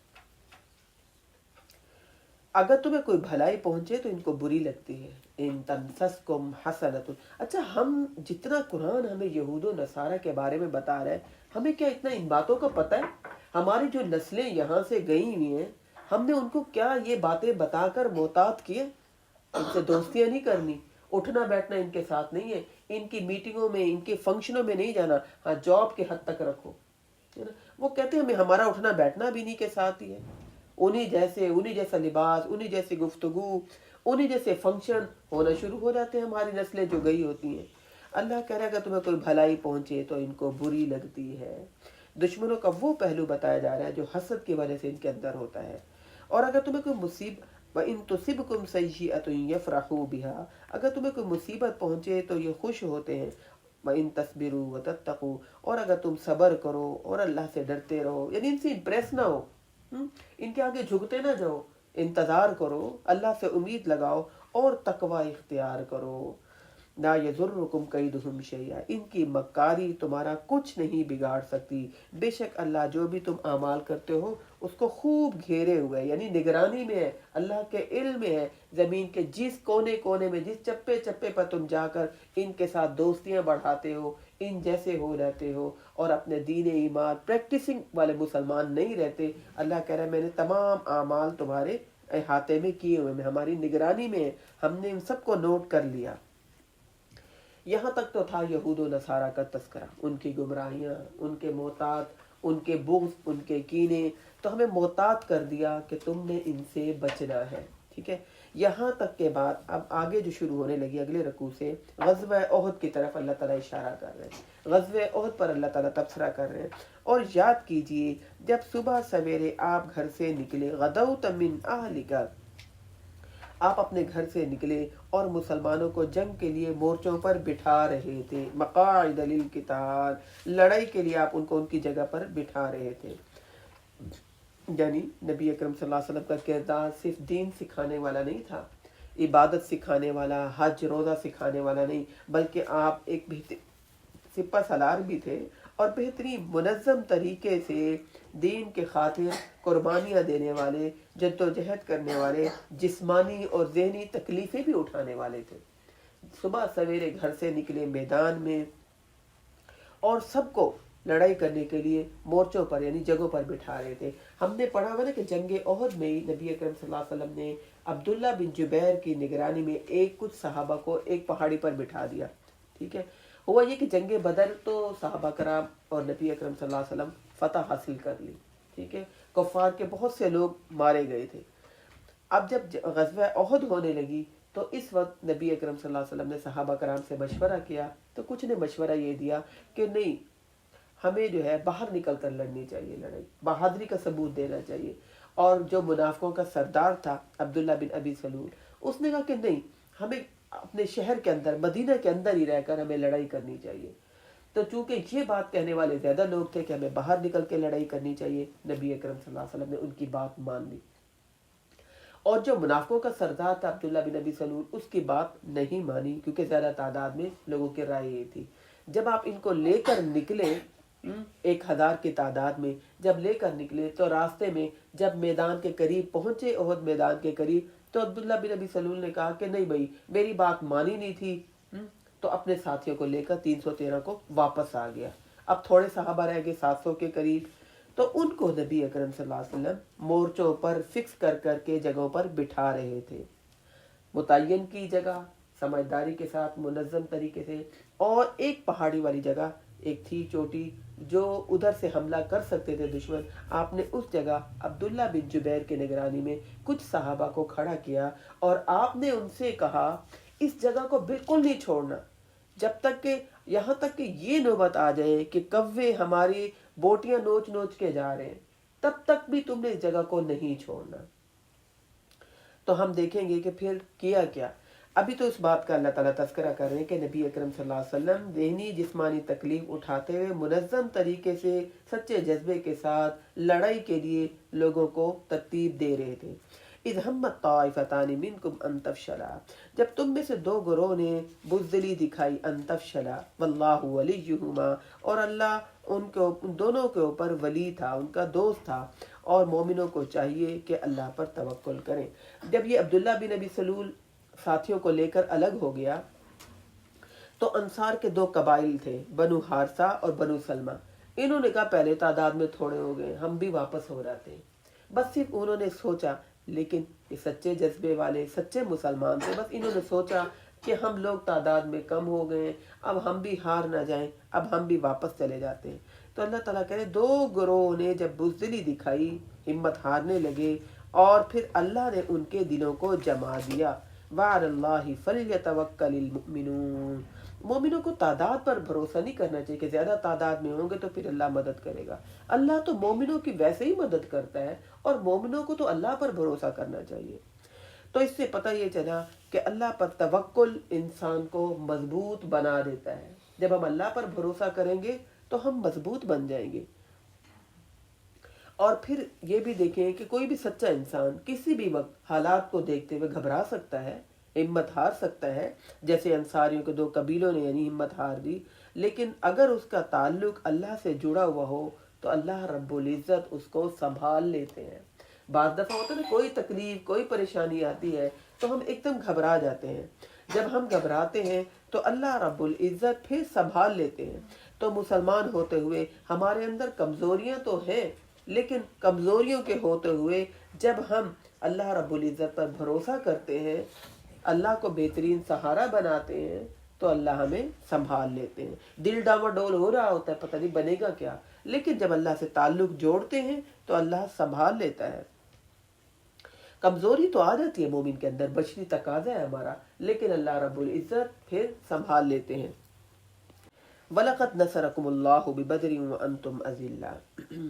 S1: اگر تمہیں کوئی بھلائی پہنچے تو ان کو بری لگتی ہے۔ ان تمسسکم حسنۃ، اچھا ہم جتنا قرآن ہمیں یہود و نصارہ کے بارے میں بتا رہا ہے، ہمیں کیا اتنا ان باتوں کا پتہ ہے؟ ہماری جو نسلیں یہاں سے گئی ہوئی ہیں، ہم نے ان کو کیا یہ باتیں بتا کر محتاط کیے؟ ان سے دوستیاں نہیں کرنی، اٹھنا بیٹھنا ان کے ساتھ نہیں ہے، ان کی میٹنگوں میں ان کے فنکشنوں میں نہیں جانا، ہاں جاب کے حد تک رکھو، ہے نا۔ وہ کہتے ہیں ہمیں ہمارا اٹھنا بیٹھنا بھی انہی کے ساتھ ہی ہے، انہی جیسا لباس، انہی جیسی گفتگو، انہی جیسے فنکشن ہونا شروع ہو جاتے ہیں ہماری نسلیں جو گئی ہوتی ہیں۔ اللہ کہہ رہا ہے اگر تمہیں کوئی بھلائی پہنچے تو ان کو بری لگتی ہے۔ دشمنوں کا وہ پہلو بتایا جا رہا ہے جو حسد کی وجہ سے ان کے اندر ہوتا ہے۔ اور اگر تمہیں کوئی مصیبت وَإِن تُصِبْكُمْ سَيِّئَةٌ يَفْرَحُوا بِهَا، اگر تمہیں کوئی مصیبت پہنچے تو یہ خوش ہوتے ہیں۔ وَإِن تَصْبِرُوا وَتَتَّقُوا، اور اگر تم صبر کرو اور اللہ سے ڈرتے رہو، یعنی ان سے امپریس نہ ہو، ان کے آگے جھکتے نہ جاؤ، انتظار کرو، اللہ سے امید لگاؤ اور تقوی اختیار کرو۔ لا یضرکم کیدہم شیئا، ان کی مکاری تمہارا کچھ نہیں بگاڑ سکتی، بے شک اللہ جو بھی تم اعمال کرتے ہو اس کو خوب گھیرے ہوئے، یعنی نگرانی میں ہے، اللہ کے علم میں ہے، زمین کے جس کونے کونے میں، جس چپے چپے پر تم جا کر ان کے ساتھ دوستیاں بڑھاتے ہو، ان جیسے ہو رہتے ہو اور اپنے دین ایمان پریکٹسنگ والے مسلمان نہیں رہتے، اللہ کہہ رہا ہے میں نے تمام اعمال تمہارے احاطے میں کیے ہوئے، میں ہماری نگرانی میں ہے، ہم نے ان سب کو نوٹ کر لیا۔ یہاں تک تو تھا یہود و نصارہ کا تذکرہ، ان کی گمراہیاں، ان کے محتاط، ان کے بغض، ان کے کینے، تو ہمیں محتاط کر دیا کہ تم نے ان سے بچنا ہے، ٹھیک ہے۔ یہاں تک کے بعد اب آگے جو شروع ہونے لگی اگلے رکوع سے غزوہ احد کی طرف اللہ تعالیٰ اشارہ کر رہے ہیں، غزوہ احد پر اللہ تعالیٰ تبصرہ کر رہے ہیں۔ اور یاد کیجئے جب صبح سویرے آپ گھر سے نکلے، غدوت من اہلک، آپ اپنے گھر سے نکلے اور مسلمانوں کو جنگ کے لیے مورچوں پر بٹھا رہے تھے، مقاعد للقتال، لڑائی کے لیے آپ ان کو ان کی جگہ پر بٹھا رہے تھے۔ یعنی نبی اکرم صلی اللہ علیہ وسلم کا کردار صرف دین سکھانے والا نہیں تھا، عبادت سکھانے والا، حج روزہ سکھانے والا نہیں، بلکہ آپ ایک سپہ سالار بھی تھے اور بہترین منظم طریقے سے دین کے خاطر قربانیاں دینے والے، جد و جہد کرنے والے، جسمانی اور ذہنی تکلیفیں بھی اٹھانے والے تھے۔ صبح سویرے گھر سے نکلے میدان میں اور سب کو لڑائی کرنے کے لیے مورچوں پر یعنی جگہوں پر بٹھا رہے تھے۔ ہم نے پڑھا ہوا نا کہ جنگ احد میں نبی اکرم صلی اللہ علیہ وسلم نے عبداللہ بن جبیر کی نگرانی میں کچھ صحابہ کو ایک پہاڑی پر بٹھا دیا، ٹھیک ہے۔ ہوا یہ کہ جنگ بدر تو صحابہ کرام اور نبی اکرم صلی اللہ علیہ وسلم فتح حاصل کر لی، ٹھیک ہے، کفار کے بہت سے لوگ مارے گئے تھے۔ اب جب غزوہ احد ہونے لگی تو اس وقت نبی اکرم صلی اللہ علیہ وسلم نے صحابہ کرام سے مشورہ کیا، تو کچھ نے مشورہ یہ دیا کہ نہیں، ہمیں جو ہے باہر نکل کر لڑنی چاہیے، لڑائی بہادری کا ثبوت دینا چاہیے۔ اور جو منافقوں کا سردار تھا عبداللہ بن ابی سلول، اس نے کہا کہ نہیں، ہمیں اپنے شہر کے اندر، مدینہ کے اندر ہی رہ کر ہمیں لڑائی کرنی چاہیے۔ تو چونکہ یہ بات کہنے والے زیادہ لوگ تھے کہ ہمیں باہر نکل کے لڑائی کرنی چاہیے، نبی اکرم صلی اللہ علیہ وسلم نے ان کی بات مان لی۔ اور جو منافقوں کا سردار تھا عبداللہ بن ابی سلول، اس کی بات نہیں مانی، کیونکہ زیادہ تعداد میں لوگوں کی رائے یہ تھی۔ جب آپ ان کو لے کر نکلے 1000 کی تعداد میں، جب لے کر نکلے تو راستے میں جب میدان کے قریب پہنچے، احد میدان کے قریب، تو عبداللہ بن ابی سلول نے کہا کہ نہیں بھائی، میری بات مانی نہیں تھی، تو اپنے ساتھیوں کو لے کر 313 کو واپس آ گیا۔ اب تھوڑے صحابہ رہ گئے 700 کے قریب، تو ان کو نبی اکرم صلی اللہ علیہ وسلم مورچوں پر فکس کر کر کے جگہوں پر بٹھا رہے تھے، متعین کی جگہ، سمجھداری کے ساتھ منظم طریقے سے۔ اور ایک پہاڑی والی جگہ ایک تھی چوٹی جو ادھر سے حملہ کر سکتے تھے دشمن، آپ نے اس جگہ عبداللہ بن جبیر کے نگرانی میں کچھ صحابہ کو کھڑا کیا اور آپ نے ان سے کہا اس جگہ کو بالکل نہیں چھوڑنا، جب تک کہ یہاں تک کہ یہ نوبت آ جائے کہ کوے ہماری بوٹیاں نوچ نوچ کے جا رہے ہیں، تب تک بھی تم نے اس جگہ کو نہیں چھوڑنا۔ تو ہم دیکھیں گے کہ پھر کیا کیا۔ ابھی تو اس بات کا اللہ تعالیٰ تذکرہ کر رہے ہیں کہ نبی اکرم صلی اللہ علیہ وسلم ذہنی جسمانی تکلیف اٹھاتے ہوئے منظم طریقے سے سچے جذبے کے ساتھ لڑائی کے لیے لوگوں کو ترتیب دے رہے تھے۔ اذ ہمت طائفتان منکم ان تفشلا، جب تم میں سے دو گروہ نے بزدلی دکھائی، ان تفشلا واللہ ولیہما، اور اللہ ان دونوں کے اوپر ولی تھا، ان کا دوست تھا، اور مومنوں کو چاہیے کہ اللہ پر توکل کریں۔ جب یہ عبداللہ بن ابی سلول ساتھیوں کو لے کر الگ ہو گیا تو انصار کے 2 قبائل تھے، بنو حارثہ اور بنو سلمہ، انہوں نے کہا پہلے تعداد میں تھوڑے ہو گئے، ہم بھی واپس ہو جاتے ہیں۔ بس صرف انہوں نے سوچا، لیکن یہ سچے جذبے والے سچے مسلمان تھے، بس انہوں نے سوچا کہ ہم لوگ تعداد میں کم ہو گئے، اب ہم بھی ہار نہ جائیں، اب ہم بھی واپس چلے جاتے ہیں۔ تو اللہ تعالیٰ کہہ رہے دو گروہ نے جب بزدلی دکھائی، ہمت ہارنے لگے، اور پھر اللہ نے ان کے دلوں کو جما دیا۔ وعلی اللہ فلیتوکل المؤمنون، مومنوں کو تعداد پر بھروسہ نہیں کرنا چاہیے کہ زیادہ تعداد میں ہوں گے تو پھر اللہ مدد کرے گا۔ اللہ تو مومنوں کی ویسے ہی مدد کرتا ہے، اور مومنوں کو تو اللہ پر بھروسہ کرنا چاہیے۔ تو اس سے پتہ یہ چلا کہ اللہ پر توکل انسان کو مضبوط بنا دیتا ہے۔ جب ہم اللہ پر بھروسہ کریں گے تو ہم مضبوط بن جائیں گے۔ اور پھر یہ بھی دیکھیں کہ کوئی بھی سچا انسان کسی بھی وقت حالات کو دیکھتے ہوئے گھبرا سکتا ہے، ہمت ہار سکتا ہے، جیسے انصاریوں کے 2 قبیلوں نے یعنی ہمت ہار دی، لیکن اگر اس کا تعلق اللہ سے جڑا ہوا ہو تو اللہ رب العزت اس کو سنبھال لیتے ہیں۔ بعض دفعہ ہوتا ہے نا، کوئی تکلیف کوئی پریشانی آتی ہے تو ہم ایک دم گھبرا جاتے ہیں، جب ہم گھبراتے ہیں تو اللہ رب العزت پھر سنبھال لیتے ہیں۔ تو مسلمان ہوتے ہوئے ہمارے اندر کمزوریاں تو ہیں، لیکن کمزوریوں کے ہوتے ہوئے جب ہم اللہ رب العزت پر بھروسہ کرتے ہیں، اللہ کو بہترین سہارا بناتے ہیں، تو اللہ ہمیں سنبھال لیتے ہیں۔ دل ڈاما ڈول ہو رہا ہوتا ہے، پتہ نہیں بنے گا کیا، لیکن جب اللہ سے تعلق جوڑتے ہیں تو اللہ سنبھال لیتا ہے۔ کمزوری تو آ جاتی ہے مومن کے اندر، بشری تقاضا ہے ہمارا، لیکن اللہ رب العزت پھر سنبھال لیتے ہیں۔ وَلَقَدْ نَصَرَكُمُ اللَّهُ بِبَدْرٍ وَأَنْتُمْ أَذِلَّةٌ،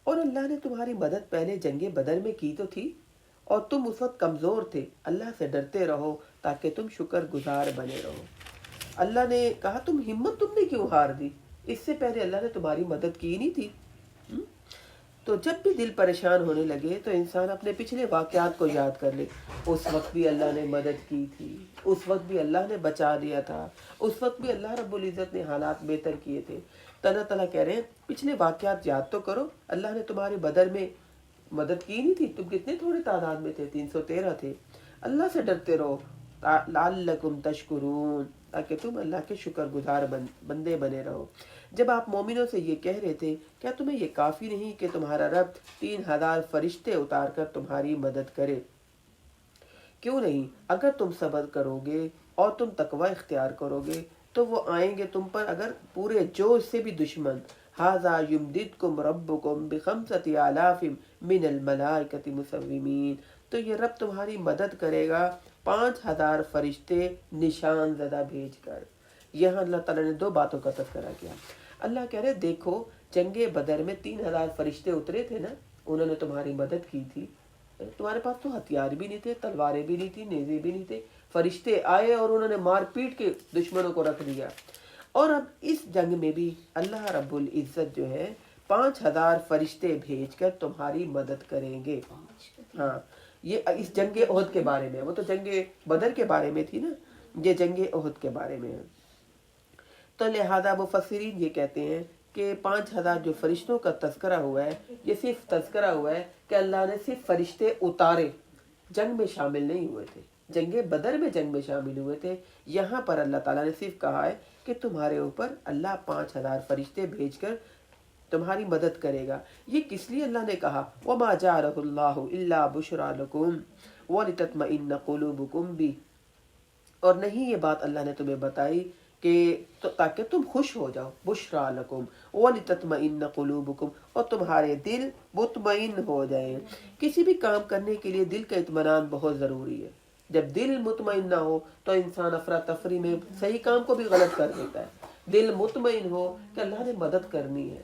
S1: اور اللہ نے تمہاری مدد پہلے جنگ بدر میں کی تو تھی، اور تم اس وقت کمزور تھے۔ اللہ سے ڈرتے رہو تاکہ تم شکر گزار بنے رہو۔ اللہ نے کہا تم ہمت تم نے کیوں ہار دی؟ اس سے پہلے اللہ نے تمہاری مدد کی نہیں تھی؟ تو جب بھی دل پریشان ہونے لگے تو انسان اپنے پچھلے واقعات کو یاد کر لے، اس وقت بھی اللہ نے مدد کی تھی، اس وقت بھی اللہ نے بچا دیا تھا، اس وقت بھی اللہ رب العزت نے حالات بہتر کیے تھے۔ تو اللہ تعالیٰ کہہ رہے ہیں پچھلے واقعات یاد تو کرو، اللہ نے تمہارے بدر میں مدد کی نہیں تھی؟ تم کتنے تھوڑے تعداد میں تھے، 313 تھے۔ اللہ سے ڈرتے رہو لعلکم تشکرون، تاکہ تم اللہ کے شکر گزار بندے بنے رہو۔ جب آپ مومنوں سے یہ کہہ رہے تھے کیا تمہیں یہ کافی نہیں کہ تمہارا رب 3000 فرشتے اتار کر تمہاری مدد کرے؟ کیوں نہیں؟ اگر تم صبر کرو گے اور تم تقوی اختیار کرو گے تو وہ آئیں گے تم پر اگر پورے جوش سے بھی دشمن۔ ھذا یمددکم ربکم بخمسۃ آلاف من الملائکۃ مسومین، تو یہ رب تمہاری مدد کرے گا 5000 فرشتے نشان زدہ بھیج کر۔ یہاں اللہ تعالیٰ نے 2 باتوں کا تذکرہ کیا۔ اللہ کہہ رہے دیکھو جنگ بدر میں 3000 فرشتے اترے تھے نا، انہوں نے تمہاری مدد کی تھی۔ تمہارے پاس تو ہتھیار بھی نہیں تھے، تلواریں بھی نہیں تھی، نیزے بھی نہیں تھے، فرشتے آئے اور انہوں نے مار پیٹ کے دشمنوں کو رکھ دیا۔ اور اب اس جنگ میں بھی اللہ رب العزت جو ہے 5000 فرشتے بھیج کر تمہاری مدد کریں گے۔ ہاں، یہ اس جنگ احد کے بارے میں، وہ تو جنگ بدر کے بارے میں تھی نا، یہ جنگ احد کے بارے میں ہے۔ تو لہذا مفسرین یہ کہتے ہیں کہ 5000 جو فرشتوں کا تذکرہ ہوا ہے، یہ صرف تذکرہ ہوا ہے کہ اللہ نے صرف فرشتے اتارے، جنگ میں شامل نہیں ہوئے تھے، جنگ بدر میں جنگ میں شامل ہوئے تھے۔ یہاں پر اللہ تعالیٰ نے صرف کہا ہے کہ تمہارے اوپر اللہ 5000 فرشتے بھیج کر تمہاری مدد کرے گا۔ یہ کس لیے اللہ نے کہا؟ وَمَا جَعَلَهُ اللَّهُ إِلَّا بُشْرَىٰ لَكُمْ وَلِتَطْمَئِنَّ قُلُوبُكُمْ بِهِ، اور نہیں یہ بات اللہ نے تمہیں بتائی کہ تاکہ تم خوش ہو جاؤ، بشرا لکم ولتطمئن قلوبکم، اور تمہارے دل مطمئن ہو جائیں۔ کسی بھی کام کرنے کے لیے دل کا اطمینان بہت ضروری ہے۔ جب دل مطمئن نہ ہو تو انسان افراتفری میں صحیح کام کو بھی غلط کر دیتا ہے۔ دل مطمئن ہو کہ اللہ نے مدد کرنی ہے،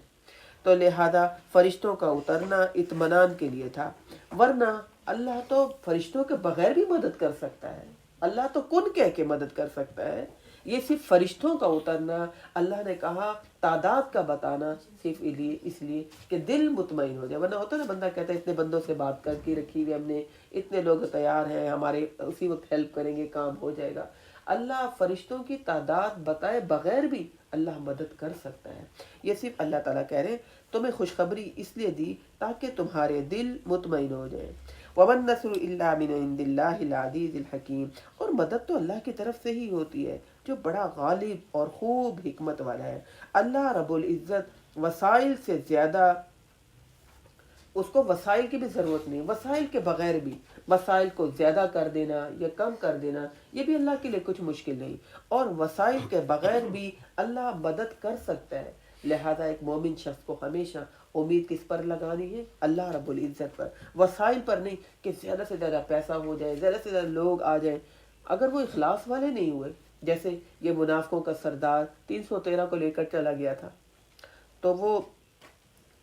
S1: تو لہذا فرشتوں کا اترنا اطمینان کے لیے تھا، ورنہ اللہ تو فرشتوں کے بغیر بھی مدد کر سکتا ہے، اللہ تو کن کہہ کے مدد کر سکتا ہے۔ یہ صرف فرشتوں کا اترنا، اللہ نے کہا تعداد کا بتانا صرف اس لیے کہ دل مطمئن ہو جائے، ورنہ ہوتا ہے نا بندہ کہتا ہے اتنے بندوں سے بات کر کے رکھی ہوئی ہم نے، اتنے لوگ تیار ہیں ہمارے، اسی وقت ہیلپ کریں گے، کام ہو جائے گا۔ اللہ فرشتوں کی تعداد بتائے بغیر بھی اللہ مدد کر سکتا ہے۔ یہ صرف اللہ تعالیٰ کہہ رہے ہیں تمہیں خوشخبری اس لیے دی تاکہ تمہارے دل مطمئن ہو جائیں۔ وَمَن نَّصْرُ إِلَّا مِنْ عِندِ اللَّهِ الْعَزِيزِ الْحَكِيمِ، اور مدد تو اللہ کی طرف سے ہی ہوتی ہے جو بڑا غالب اور خوب حکمت والا ہے۔ اللہ رب العزت وسائل سے زیادہ اس کو وسائل کی بھی ضرورت نہیں، وسائل کے بغیر بھی وسائل کو زیادہ کر دینا یا کم کر دینا یہ بھی اللہ کے لیے کچھ مشکل نہیں، اور وسائل کے بغیر بھی اللہ مدد کر سکتا ہے۔ لہذا ایک مومن شخص کو ہمیشہ امید کس پر لگانی ہے؟ اللہ رب العزت پر، وسائل پر نہیں کہ زیادہ سے زیادہ پیسہ ہو جائے، زیادہ سے زیادہ لوگ آ جائیں۔ اگر وہ اخلاص والے نہیں ہوئے، جیسے یہ منافقوں کا سردار 313 کو لے کر چلا گیا تھا، تو وہ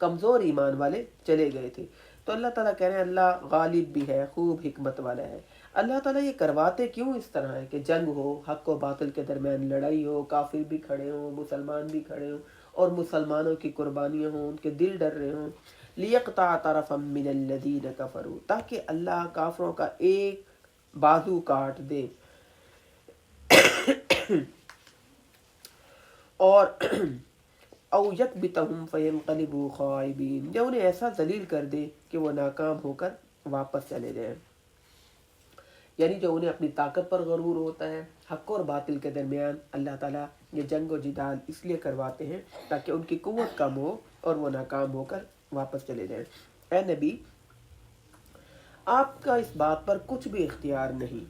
S1: کمزور ایمان والے چلے گئے تھے۔ تو اللہ تعالیٰ کہہ رہے ہیں اللہ غالب بھی ہے، خوب حکمت والا ہے۔ اللہ تعالیٰ یہ کرواتے کیوں اس طرح ہے کہ جنگ ہو، حق و باطل کے درمیان لڑائی ہو، کافر بھی کھڑے ہوں، مسلمان بھی کھڑے ہوں، اور مسلمانوں کی قربانیاں ہوں، ان کے دل ڈر رہے ہوں۔ لِيَقْطَعَ طَرَفًا مِّنَ الَّذِينَ كَفَرُوا، تاکہ اللہ کافروں کا ایک بازو کاٹ دے، اور او یکبتہم فینقلبوا خائبین، یا انہیں ایسا ذلیل کر دے کہ وہ ناکام ہو کر واپس چلے جائیں۔ یعنی جو انہیں اپنی طاقت پر غرور ہوتا ہے، حق اور باطل کے درمیان اللہ تعالیٰ یہ جنگ و جدال اس لیے کرواتے ہیں تاکہ ان کی قوت کم ہو اور وہ ناکام ہو کر واپس چلے جائیں۔ اے نبی، آپ کا اس بات پر کچھ بھی اختیار نہیں۔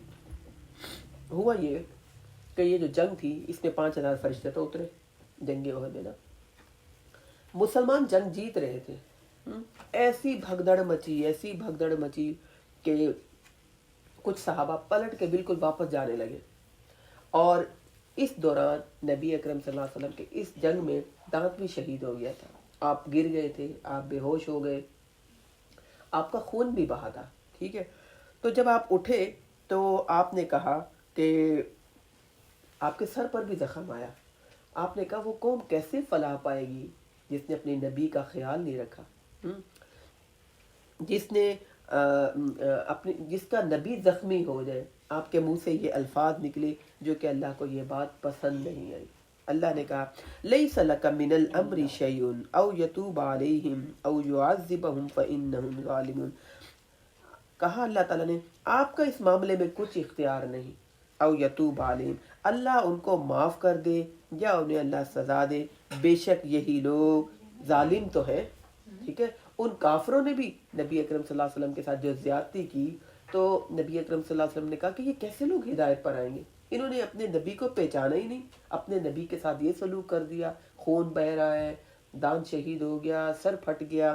S1: ہوا یہ کہ یہ جو جنگ تھی اس میں 5000 فرشتے تو اترے جنگ احد میں نا، مسلمان جنگ جیت رہے تھے، ایسی بھگدڑ مچی کہ کچھ صحابہ پلٹ کے بالکل واپس جانے لگے، اور اس دوران نبی اکرم صلی اللہ علیہ وسلم کے اس جنگ میں دانت بھی شہید ہو گیا تھا، آپ گر گئے تھے، آپ بے ہوش ہو گئے، آپ کا خون بھی بہا تھا، ٹھیک ہے۔ تو جب آپ اٹھے تو آپ نے کہا کہ آپ کے سر پر بھی زخم آیا، آپ نے کہا وہ قوم کیسے فلاح پائے گی جس نے اپنے نبی کا خیال نہیں رکھا، جس نے جس کا نبی زخمی ہو جائے۔ آپ کے منہ سے یہ الفاظ نکلے جو کہ اللہ کو یہ بات پسند نہیں آئی۔ اللہ نے کہا لیس لک من الامر شیء او یتوب علیہم او یعذبہم فانہم ظالمون، کہا اللہ تعالیٰ نے آپ کا اس معاملے میں کچھ اختیار نہیں، او یتوب علیہم، اللہ ان کو معاف کر دے یا انہیں اللہ سزا دے، بے شک یہی لوگ ظالم تو ہے، ٹھیک ہے۔ ان کافروں نے بھی نبی اکرم صلی اللہ علیہ وسلم کے ساتھ جو زیادتی کی، تو نبی اکرم صلی اللہ علیہ وسلم نے کہا کہ یہ کیسے لوگ ہدایت پر آئیں گے، انہوں نے اپنے نبی کو پہچانا ہی نہیں، اپنے نبی کے ساتھ یہ سلوک کر دیا، خون بہ رہا ہے، دانت شہید ہو گیا، سر پھٹ گیا۔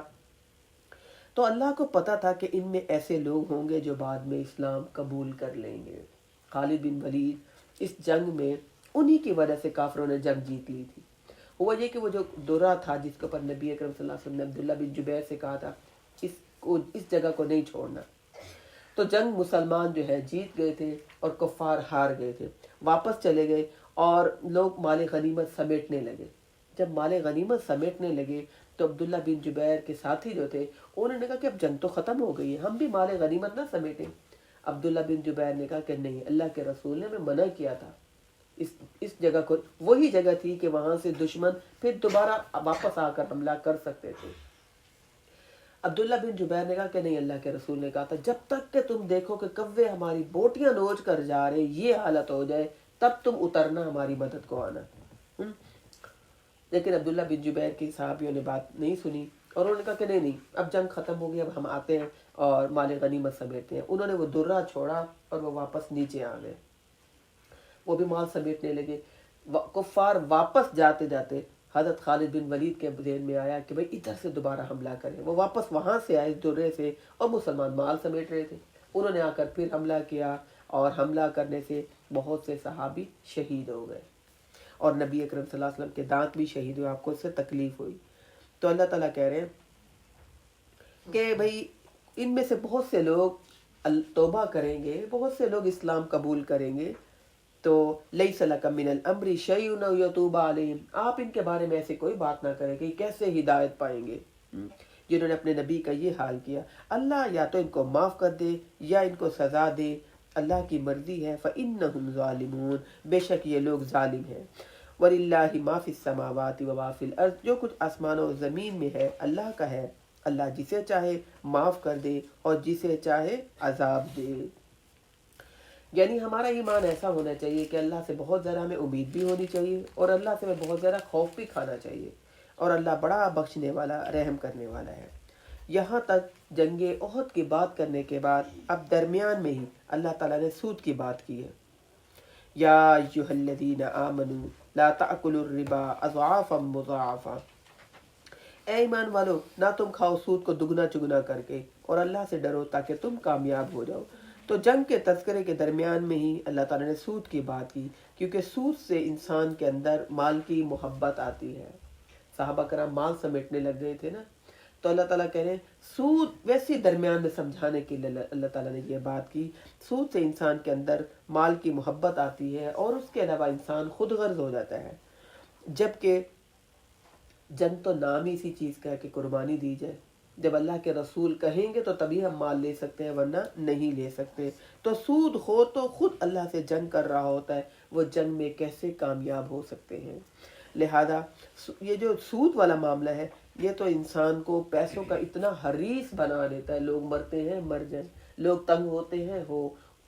S1: تو اللہ کو پتا تھا کہ ان میں ایسے لوگ ہوں گے جو بعد میں اسلام قبول کر لیں گے۔ خالد بن ولید اس جنگ میں انہی کی وجہ سے کافروں نے جنگ جیت لی تھی۔ ہوا یہ کہ وہ جو درہ تھا جس کے اوپر نبی اکرم صلی اللہ علیہ وسلم نے عبداللہ بن جبیر سے کہا تھا اس جگہ کو نہیں چھوڑنا، تو جنگ مسلمان جو ہے جیت گئے تھے اور کفار ہار گئے تھے، واپس چلے گئے اور لوگ مال غنیمت سمیٹنے لگے۔ جب مال غنیمت سمیٹنے لگے تو عبداللہ بن جبیر کے ساتھی جو تھے انہوں نے کہا کہ اب جنگ تو ختم ہو گئی ہے، ہم بھی مال غنیمت نہ سمیٹیں۔ عبداللہ بن جبیر نے کہا کہ نہیں، اللہ کے رسول نے ہمیں منع کیا تھا، اس جگہ کو، وہی جگہ تھی کہ وہاں سے دشمن پھر دوبارہ واپس آ کر حملہ کر سکتے تھے۔ عبداللہ بن جبیر نے کہا کہ نہیں، اللہ کے رسول نے کہا تھا جب تک کہ تم دیکھو کہ کوے ہماری بوٹیاں نوچ کر جا رہے، یہ حالت ہو جائے، تب تم اترنا، ہماری مدد کو آنا۔ لیکن عبداللہ بن جبیر کی صحابیوں نے بات نہیں سنی، اور انہوں نے کہا کہ نہیں، اب جنگ ختم ہو گئی، اب ہم آتے ہیں اور مال غنیمت سمیٹتے ہیں۔ انہوں نے وہ درہ چھوڑا اور وہ واپس نیچے آ گئے، وہ بھی مال سمیٹنے لگے۔ کفار واپس جاتے جاتے حضرت خالد بن ولید کے ذہن میں آیا کہ بھئی ادھر سے دوبارہ حملہ کریں، وہ واپس وہاں سے آئے درے سے، اور مسلمان مال سمیٹ رہے تھے، انہوں نے آ کر پھر حملہ کیا، اور حملہ کرنے سے بہت سے صحابی شہید ہو گئے، اور نبی اکرم صلی اللہ علیہ وسلم کے دانت بھی شہید ہوئے، آپ کو اس سے تکلیف ہوئی۔ تو اللہ تعالیٰ کہہ رہے ہیں کہ بھئی ان میں سے بہت سے لوگ توبہ کریں گے، بہت سے لوگ اسلام قبول کریں گے، تو لیس لک من الامر شیء او یتوب علیہم، آپ ان کے بارے میں ایسے کوئی بات نہ کریں کہ کیسے ہدایت پائیں گے جنہوں نے اپنے نبی کا یہ حال کیا۔ اللہ یا تو ان کو معاف کر دے یا ان کو سزا دے، اللہ کی مرضی ہے۔ فإنہم ظالمون، بے شک یہ لوگ ظالم ہیں۔ وَلِلَّهِ مَا فِي السَّمَاوَاتِ وَمَا فِي الْأَرْضِ، جو کچھ آسمان و زمین میں ہے اللہ کا ہے، اللہ جسے چاہے معاف کر دے اور جسے چاہے عذاب دے۔ یعنی ہمارا ایمان ایسا ہونا چاہیے کہ اللہ سے بہت زیادہ ہمیں امید بھی ہونی چاہیے، اور اللہ سے ہمیں بہت زیادہ خوف بھی کھانا چاہیے، اور اللہ بڑا بخشنے والا، رحم کرنے والا ہے۔ یہاں تک جنگ احد کی بات کرنے کے بعد اب درمیان میں ہی اللہ تعالیٰ نے سود کی بات کی ہے. یا ایھا الذین آمنوا لا تأکلوا الربا اضعافا مضاعفا. اے ایمان والو، نہ تم کھاؤ سود کو دگنا چگنا کر کے، اور اللہ سے ڈرو تاکہ تم کامیاب ہو جاؤ. تو جنگ کے تذکرے کے درمیان میں ہی اللہ تعالیٰ نے سود کی بات کی، کیونکہ سود سے انسان کے اندر مال کی محبت آتی ہے. صحابہ کرام مال سمیٹنے لگ گئے تھے نا، تو اللہ تعالیٰ کہہ رہے ہیں سود ویسے درمیان میں سمجھانے کے لیے اللہ تعالیٰ نے یہ بات کی. سود سے انسان کے اندر مال کی محبت آتی ہے، اور اس کے علاوہ انسان خود غرض ہو جاتا ہے. جبکہ جنگ تو نام ہی اسی چیز کا ہے کہ قربانی دی جائے. جب اللہ کے رسول کہیں گے تو تبھی ہم مال لے سکتے ہیں، ورنہ نہیں لے سکتے. تو سود خور تو خود اللہ سے جنگ کر رہا ہوتا ہے، وہ جنگ میں کیسے کامیاب ہو سکتے ہیں. لہذا یہ جو سود والا معاملہ ہے، یہ تو انسان کو پیسوں کا اتنا حریص بنا دیتا ہے. لوگ مرتے ہیں مر جائیں، لوگ تنگ ہوتے ہیں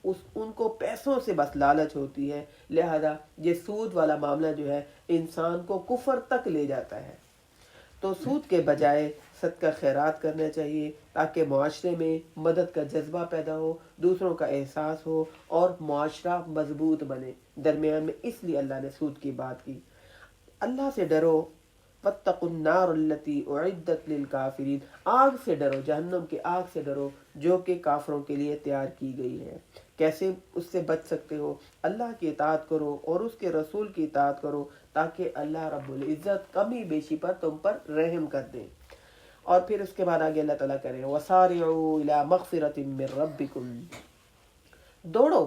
S1: ان کو پیسوں سے بس لالچ ہوتی ہے. لہذا یہ سود والا معاملہ جو ہے انسان کو کفر تک لے جاتا ہے. تو سود کے بجائے صدقہ خیرات کرنا چاہیے، تاکہ معاشرے میں مدد کا جذبہ پیدا ہو، دوسروں کا احساس ہو، اور معاشرہ مضبوط بنے. درمیان میں اس لیے اللہ نے سود کی بات کی. اللہ سے ڈرو، واتقوا النار التي اعدت للکافرین. آگ سے ڈرو، جہنم کی آگ سے ڈرو جو کہ کافروں کے لیے تیار کی گئی ہے. کیسے اس سے بچ سکتے ہو؟ اللہ کی اطاعت کرو اور اس کے رسول کی اطاعت کرو، تاکہ اللہ رب العزت کمی بیشی پر تم پر رحم کر دے. اور پھر اس کے بعد آگے اللہ تعالیٰ کرے وَسَارِعُوا إِلَى مَغْفِرَةٍ مِّن رَبِّكُمْ. دوڑو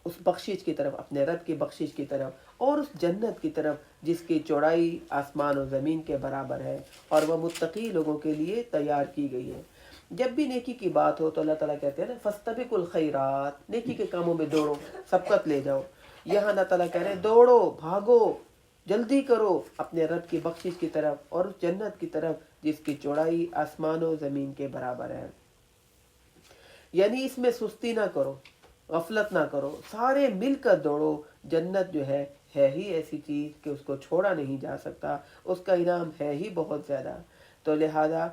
S1: اس بخشش کی طرف، اپنے رب کی بخشش کی طرف، اور اس جنت کی طرف جس کی چوڑائی آسمان و زمین کے برابر ہے، اور وہ متقی لوگوں کے لیے تیار کی گئی ہے. جب بھی نیکی کی بات ہو تو اللہ تعالیٰ کہتے ہیں نا فَاسْتَبِقُوا الْخَيْرَاتِ، نیکی کے کاموں میں دوڑو، سبقت لے جاؤ. یہاں اللہ تعالیٰ کہہ رہے ہیں دوڑو، بھاگو، جلدی کرو اپنے رب کی بخشش کی طرف اور اس جنت کی طرف جس کی چوڑائی آسمان و زمین کے برابر ہے. یعنی اس میں سستی نہ کرو، غفلت نہ کرو، سارے مل کر دوڑو. جنت جو ہے ہی ایسی چیز کہ اس کو چھوڑا نہیں جا سکتا، اس کا انعام ہے ہی بہت زیادہ. تو لہذا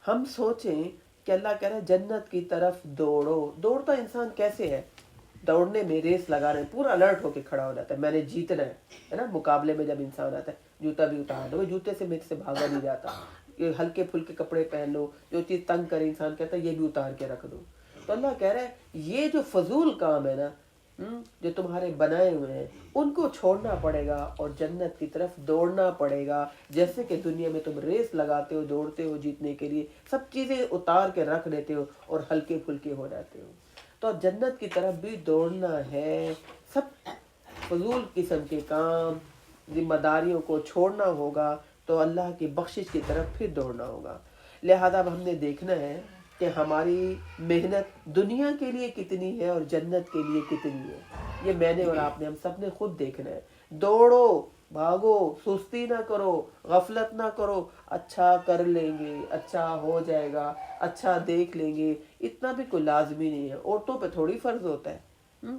S1: ہم سوچیں کہ اللہ کہہ رہا ہے جنت کی طرف دوڑو. دوڑتا انسان کیسے ہے؟ دوڑنے میں ریس لگا رہے ہیں، پورا الرٹ ہو کے کھڑا ہو جاتا ہے، میں نے جیتنا ہے نا. مقابلے میں جب انسان آتا ہے جوتا بھی اتار دو، جوتے سے میرے سے بھاگا نہیں جاتا. یہ ہلکے پھلکے کپڑے پہن لو، جو چیز تنگ کرے انسان کہتا ہے یہ بھی اتار کے رکھ دو. تو اللہ کہہ رہا ہے یہ جو فضول کام ہے نا، جو تمہارے بنائے ہوئے ہیں، ان کو چھوڑنا پڑے گا اور جنت کی طرف دوڑنا پڑے گا. جیسے کہ دنیا میں تم ریس لگاتے ہو، دوڑتے ہو جیتنے کے لیے، سب چیزیں اتار کے رکھ دیتے ہو اور ہلکے پھلکے ہو جاتے ہو. تو جنت کی طرف بھی دوڑنا ہے. سب فضول قسم کے کام، ذمہ داریوں کو چھوڑنا ہوگا، تو اللہ کی بخشش کی طرف پھر دوڑنا ہوگا. لہذا اب ہم نے دیکھنا ہے کہ ہماری محنت دنیا کے لیے کتنی ہے اور جنت کے لیے کتنی ہے. یہ میں نے اور آپ نے، ہم سب نے خود دیکھنا ہے. دوڑو، بھاگو، سستی نہ کرو، غفلت نہ کرو. اچھا کر لیں گے، اچھا ہو جائے گا، اچھا دیکھ لیں گے، اتنا بھی کوئی لازمی نہیں ہے. عورتوں پہ تھوڑی فرض ہوتا ہے.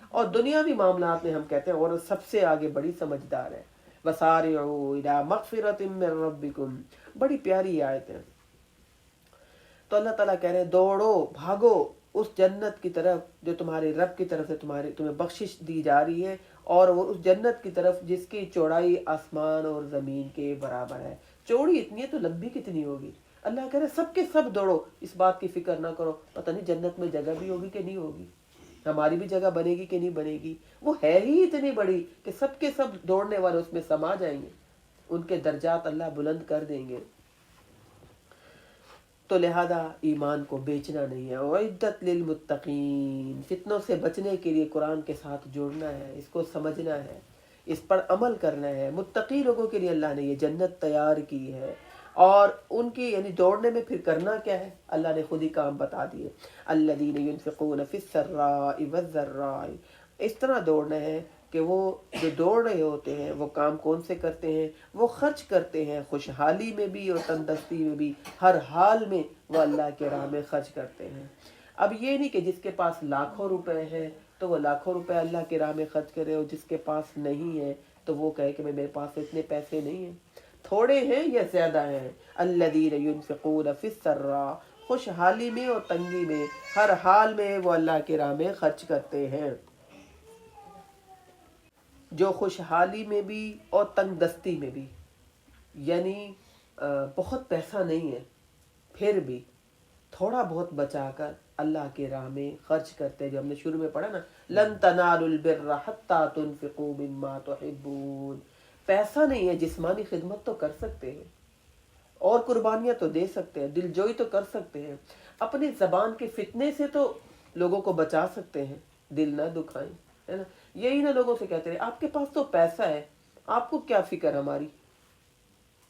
S1: اور دنیاوی معاملات میں ہم کہتے ہیں عورت سب سے آگے بڑی سمجھدار ہے. وَسَارِعُوا إِلَى مَغْفِرَةٍ مِّن رَبِّكُمْ. بڑی پیاری آیت ہے. تو اللہ تعالیٰ کہہ رہے ہیں دوڑو، بھاگو اس جنت کی طرف جو تمہارے رب کی طرف سے تمہیں بخشش دی جا رہی ہے، اور وہ اس جنت کی طرف جس کی چوڑائی آسمان اور زمین کے برابر ہے. چوڑی اتنی ہے تو لمبی کتنی ہوگی؟ اللہ کہہ رہے ہیں سب کے سب دوڑو، اس بات کی فکر نہ کرو پتہ نہیں جنت میں جگہ بھی ہوگی کہ نہیں ہوگی، ہماری بھی جگہ بنے گی کہ نہیں بنے گی. وہ ہے ہی اتنی بڑی کہ سب کے سب دوڑنے والے اس میں سما جائیں گے، ان کے درجات اللہ بلند کر دیں گے. تو لہذا ایمان کو بیچنا نہیں ہے. اعدت للمتقین، فتنوں سے بچنے کے لیے قرآن کے ساتھ جوڑنا ہے، اس کو سمجھنا ہے، اس پر عمل کرنا ہے. متقی لوگوں کے لیے اللہ نے یہ جنت تیار کی ہے. اور ان کی یعنی دوڑنے میں پھر کرنا کیا ہے؟ اللہ نے خود ہی کام بتا دیے. الذین ينفقون فی السراء والضراء. اس طرح دوڑنا ہے کہ وہ جو دوڑ رہے ہوتے ہیں وہ کام کون سے کرتے ہیں؟ وہ خرچ کرتے ہیں، خوشحالی میں بھی اور تندرستی میں بھی، ہر حال میں وہ اللہ کے راہ میں خرچ کرتے ہیں. اب یہ نہیں کہ جس کے پاس لاکھوں روپے ہیں تو وہ لاکھوں روپے اللہ کے راہ میں خرچ کرے، اور جس کے پاس نہیں ہے تو وہ کہے کہ میرے پاس اتنے پیسے نہیں ہیں. تھوڑے ہیں یا زیادہ ہیں؟ الذین ينفقون فی السراء، خوشحالی میں اور تنگی میں، ہر حال میں وہ اللہ کی راہ میں خرچ کرتے ہیں. جو خوشحالی میں بھی اور تنگ دستی میں بھی، یعنی بہت پیسہ نہیں ہے پھر بھی تھوڑا بہت بچا کر اللہ کے راہ میں خرچ کرتے ہیں. جو ہم نے شروع میں پڑھا نا، لن تنالوا البر حتى تنفقوا مما تحبون. پیسہ نہیں ہے، جسمانی خدمت تو کر سکتے ہیں اور قربانیاں تو دے سکتے ہیں، دل جوئی تو کر سکتے ہیں، اپنی زبان کے فتنے سے تو لوگوں کو بچا سکتے ہیں، دل نہ دکھائیں، ہے نا. یہی نا لوگوں سے کہتے رہے آپ کے پاس تو پیسہ ہے، آپ کو کیا فکر ہماری،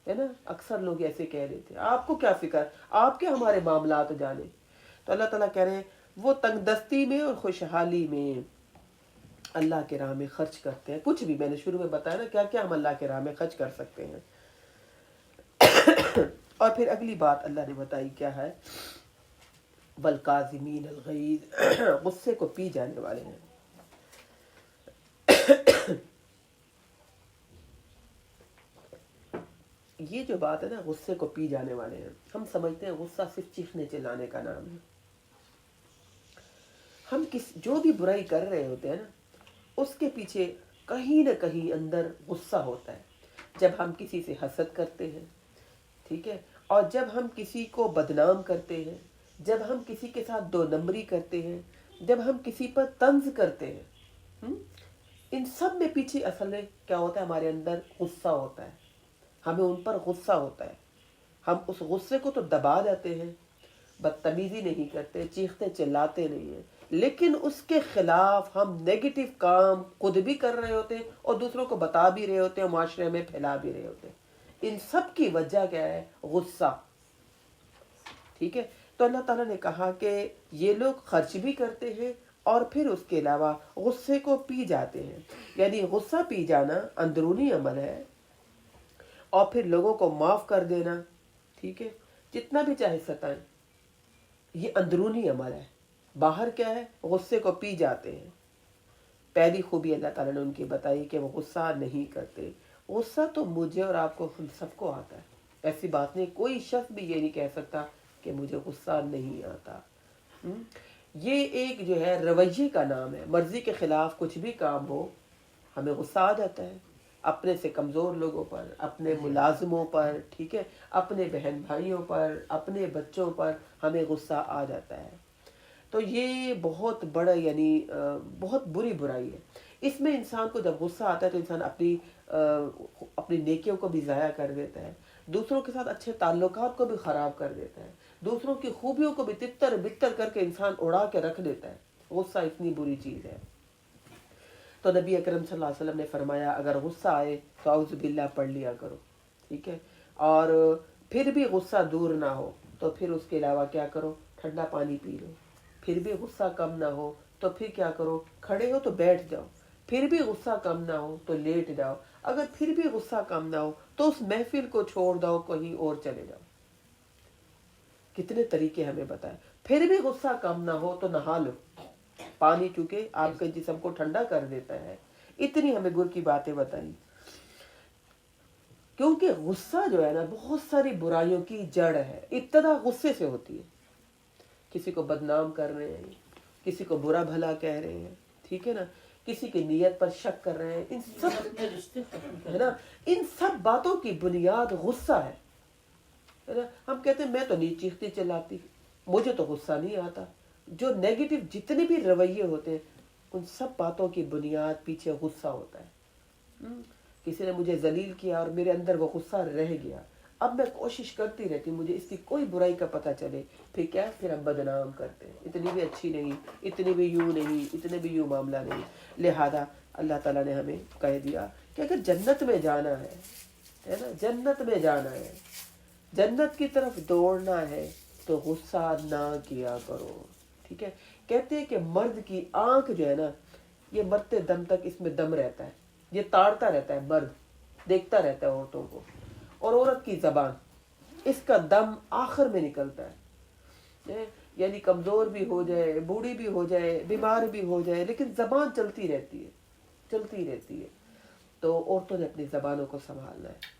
S1: ہے نا. اکثر لوگ ایسے کہہ رہے تھے آپ کو کیا فکر، آپ کے ہمارے معاملات جانے. تو اللہ تعالیٰ کہہ رہے ہیں وہ تنگ دستی میں اور خوشحالی میں اللہ کے راہ میں خرچ کرتے ہیں. کچھ بھی میں نے شروع میں بتایا نا کیا کیا ہم اللہ کے راہ میں خرچ کر سکتے ہیں. اور پھر اگلی بات اللہ نے بتائی کیا ہے، والکاظمین الغیظ، غصے کو پی جانے والے ہیں. یہ جو بات ہے نا غصے کو پی جانے والے ہیں، ہم سمجھتے ہیں غصہ صرف چیخنے چلانے کا نام ہے. ہم جو بھی برائی کر رہے ہوتے ہیں نا، اس کے پیچھے کہیں نہ کہیں اندر غصہ ہوتا ہے. جب ہم کسی سے حسد کرتے ہیں، ٹھیک ہے، اور جب ہم کسی کو بدنام کرتے ہیں، جب ہم کسی کے ساتھ دو نمبری کرتے ہیں، جب ہم کسی پر طنز کرتے ہیں، ان سب میں پیچھے اصل میں کیا ہوتا ہے، ہمارے اندر غصہ ہوتا ہے. ہمیں ان پر غصہ ہوتا ہے. ہم اس غصے کو تو دبا جاتے ہیں، بدتمیزی نہیں کرتے، چیختے چلاتے نہیں ہیں، لیکن اس کے خلاف ہم نیگیٹو کام خود بھی کر رہے ہوتے ہیں اور دوسروں کو بتا بھی رہے ہوتے ہیں، معاشرے میں پھیلا بھی رہے ہوتے ہیں. ان سب کی وجہ کیا ہے، غصہ. ٹھیک ہے. تو اللہ تعالیٰ نے کہا کہ یہ لوگ خرچ بھی کرتے ہیں اور پھر اس کے علاوہ غصے کو پی جاتے ہیں. یعنی غصہ پی جانا اندرونی عمل ہے، اور پھر لوگوں کو معاف کر دینا، ٹھیک ہے، جتنا بھی چاہے ستائیں، یہ اندرونی عمل ہے. باہر کیا ہے، غصے کو پی جاتے ہیں. پہلی خوبی اللہ تعالیٰ نے ان کی بتائی کہ وہ غصہ نہیں کرتے. غصہ تو مجھے اور آپ کو، ہم سب کو آتا ہے، ایسی بات نہیں. کوئی شخص بھی یہ نہیں کہہ سکتا کہ مجھے غصہ نہیں آتا. یہ ایک جو ہے رویے کا نام ہے. مرضی کے خلاف کچھ بھی کام ہو ہمیں غصہ آ جاتا ہے، اپنے سے کمزور لوگوں پر، اپنے ملازموں پر، ٹھیک ہے، اپنے بہن بھائیوں پر، اپنے بچوں پر ہمیں غصہ آ جاتا ہے. تو یہ بہت بڑا یعنی بہت بری برائی ہے. اس میں انسان کو جب غصہ آتا ہے تو انسان اپنی نیکیوں کو بھی ضائع کر دیتا ہے، دوسروں کے ساتھ اچھے تعلقات کو بھی خراب کر دیتا ہے، دوسروں کی خوبیوں کو بھی تتر بتر کر کے انسان اڑا کے رکھ دیتا ہے. غصہ اتنی بری چیز ہے. تو نبی اکرم صلی اللہ علیہ وسلم نے فرمایا اگر غصہ آئے تو اعوذ باللہ پڑھ لیا کرو، ٹھیک ہے، اور پھر بھی غصہ دور نہ ہو تو پھر اس کے علاوہ کیا کرو، ٹھنڈا پانی پی لو. پھر بھی غصہ کم نہ ہو تو پھر کیا کرو، کھڑے ہو تو بیٹھ جاؤ. پھر بھی غصہ کم نہ ہو تو لیٹ جاؤ. اگر پھر بھی غصہ کم نہ ہو تو اس محفل کو چھوڑ دو، کہیں اور چلے جاؤ. کتنے طریقے ہمیں بتائے. پھر بھی غصہ کم نہ ہو تو نہا لو. پانی چونکہ آپ کے جسم کو ٹھنڈا کر دیتا ہے. اتنی ہمیں گر کی باتیں بتائیں، کیونکہ غصہ جو ہے نا بہت ساری برائیوں کی جڑ ہے. ابتدا غصے سے ہوتی ہے. کسی کو بدنام کر رہے ہیں، کسی کو برا بھلا کہہ رہے ہیں، ٹھیک ہے نا، کسی کی نیت پر شک کر رہے ہیں، ان سب ہے نا، ان سب باتوں کی بنیاد غصہ ہے نا. ہم کہتے ہیں میں تو نہیں چیختی چلاتی، مجھے تو غصہ نہیں آتا. جو نیگیٹو جتنے بھی رویے ہوتے ہیں ان سب باتوں کی بنیاد پیچھے غصہ ہوتا ہے. کسی نے مجھے ذلیل کیا اور میرے اندر وہ غصہ رہ گیا، اب میں کوشش کرتی رہتی ہوں مجھے اس کی کوئی برائی کا پتہ چلے. پھر ہم بدنام کرتے ہیں، اتنی بھی اچھی نہیں، اتنی بھی یوں نہیں، اتنے بھی یوں معاملہ نہیں. لہذا اللہ تعالیٰ نے ہمیں کہہ دیا کہ اگر جنت میں جانا ہے نا، جنت میں جانا ہے، جنت کی طرف دوڑنا ہے تو غصہ نہ کیا کرو. ٹھیک ہے. کہتے ہیں کہ مرد کی آنکھ جو ہے نا، یہ مرتے دم تک اس میں دم رہتا ہے، یہ تاڑتا رہتا ہے. مرد دیکھتا رہتا ہے عورتوں کو، اور عورت کی زبان، اس کا دم آخر میں نکلتا ہے. یعنی کمزور بھی ہو جائے، بوڑھی بھی ہو جائے، بیمار بھی ہو جائے، لیکن زبان چلتی رہتی ہے، چلتی رہتی ہے. تو عورتوں نے اپنی زبانوں کو سنبھالنا ہے.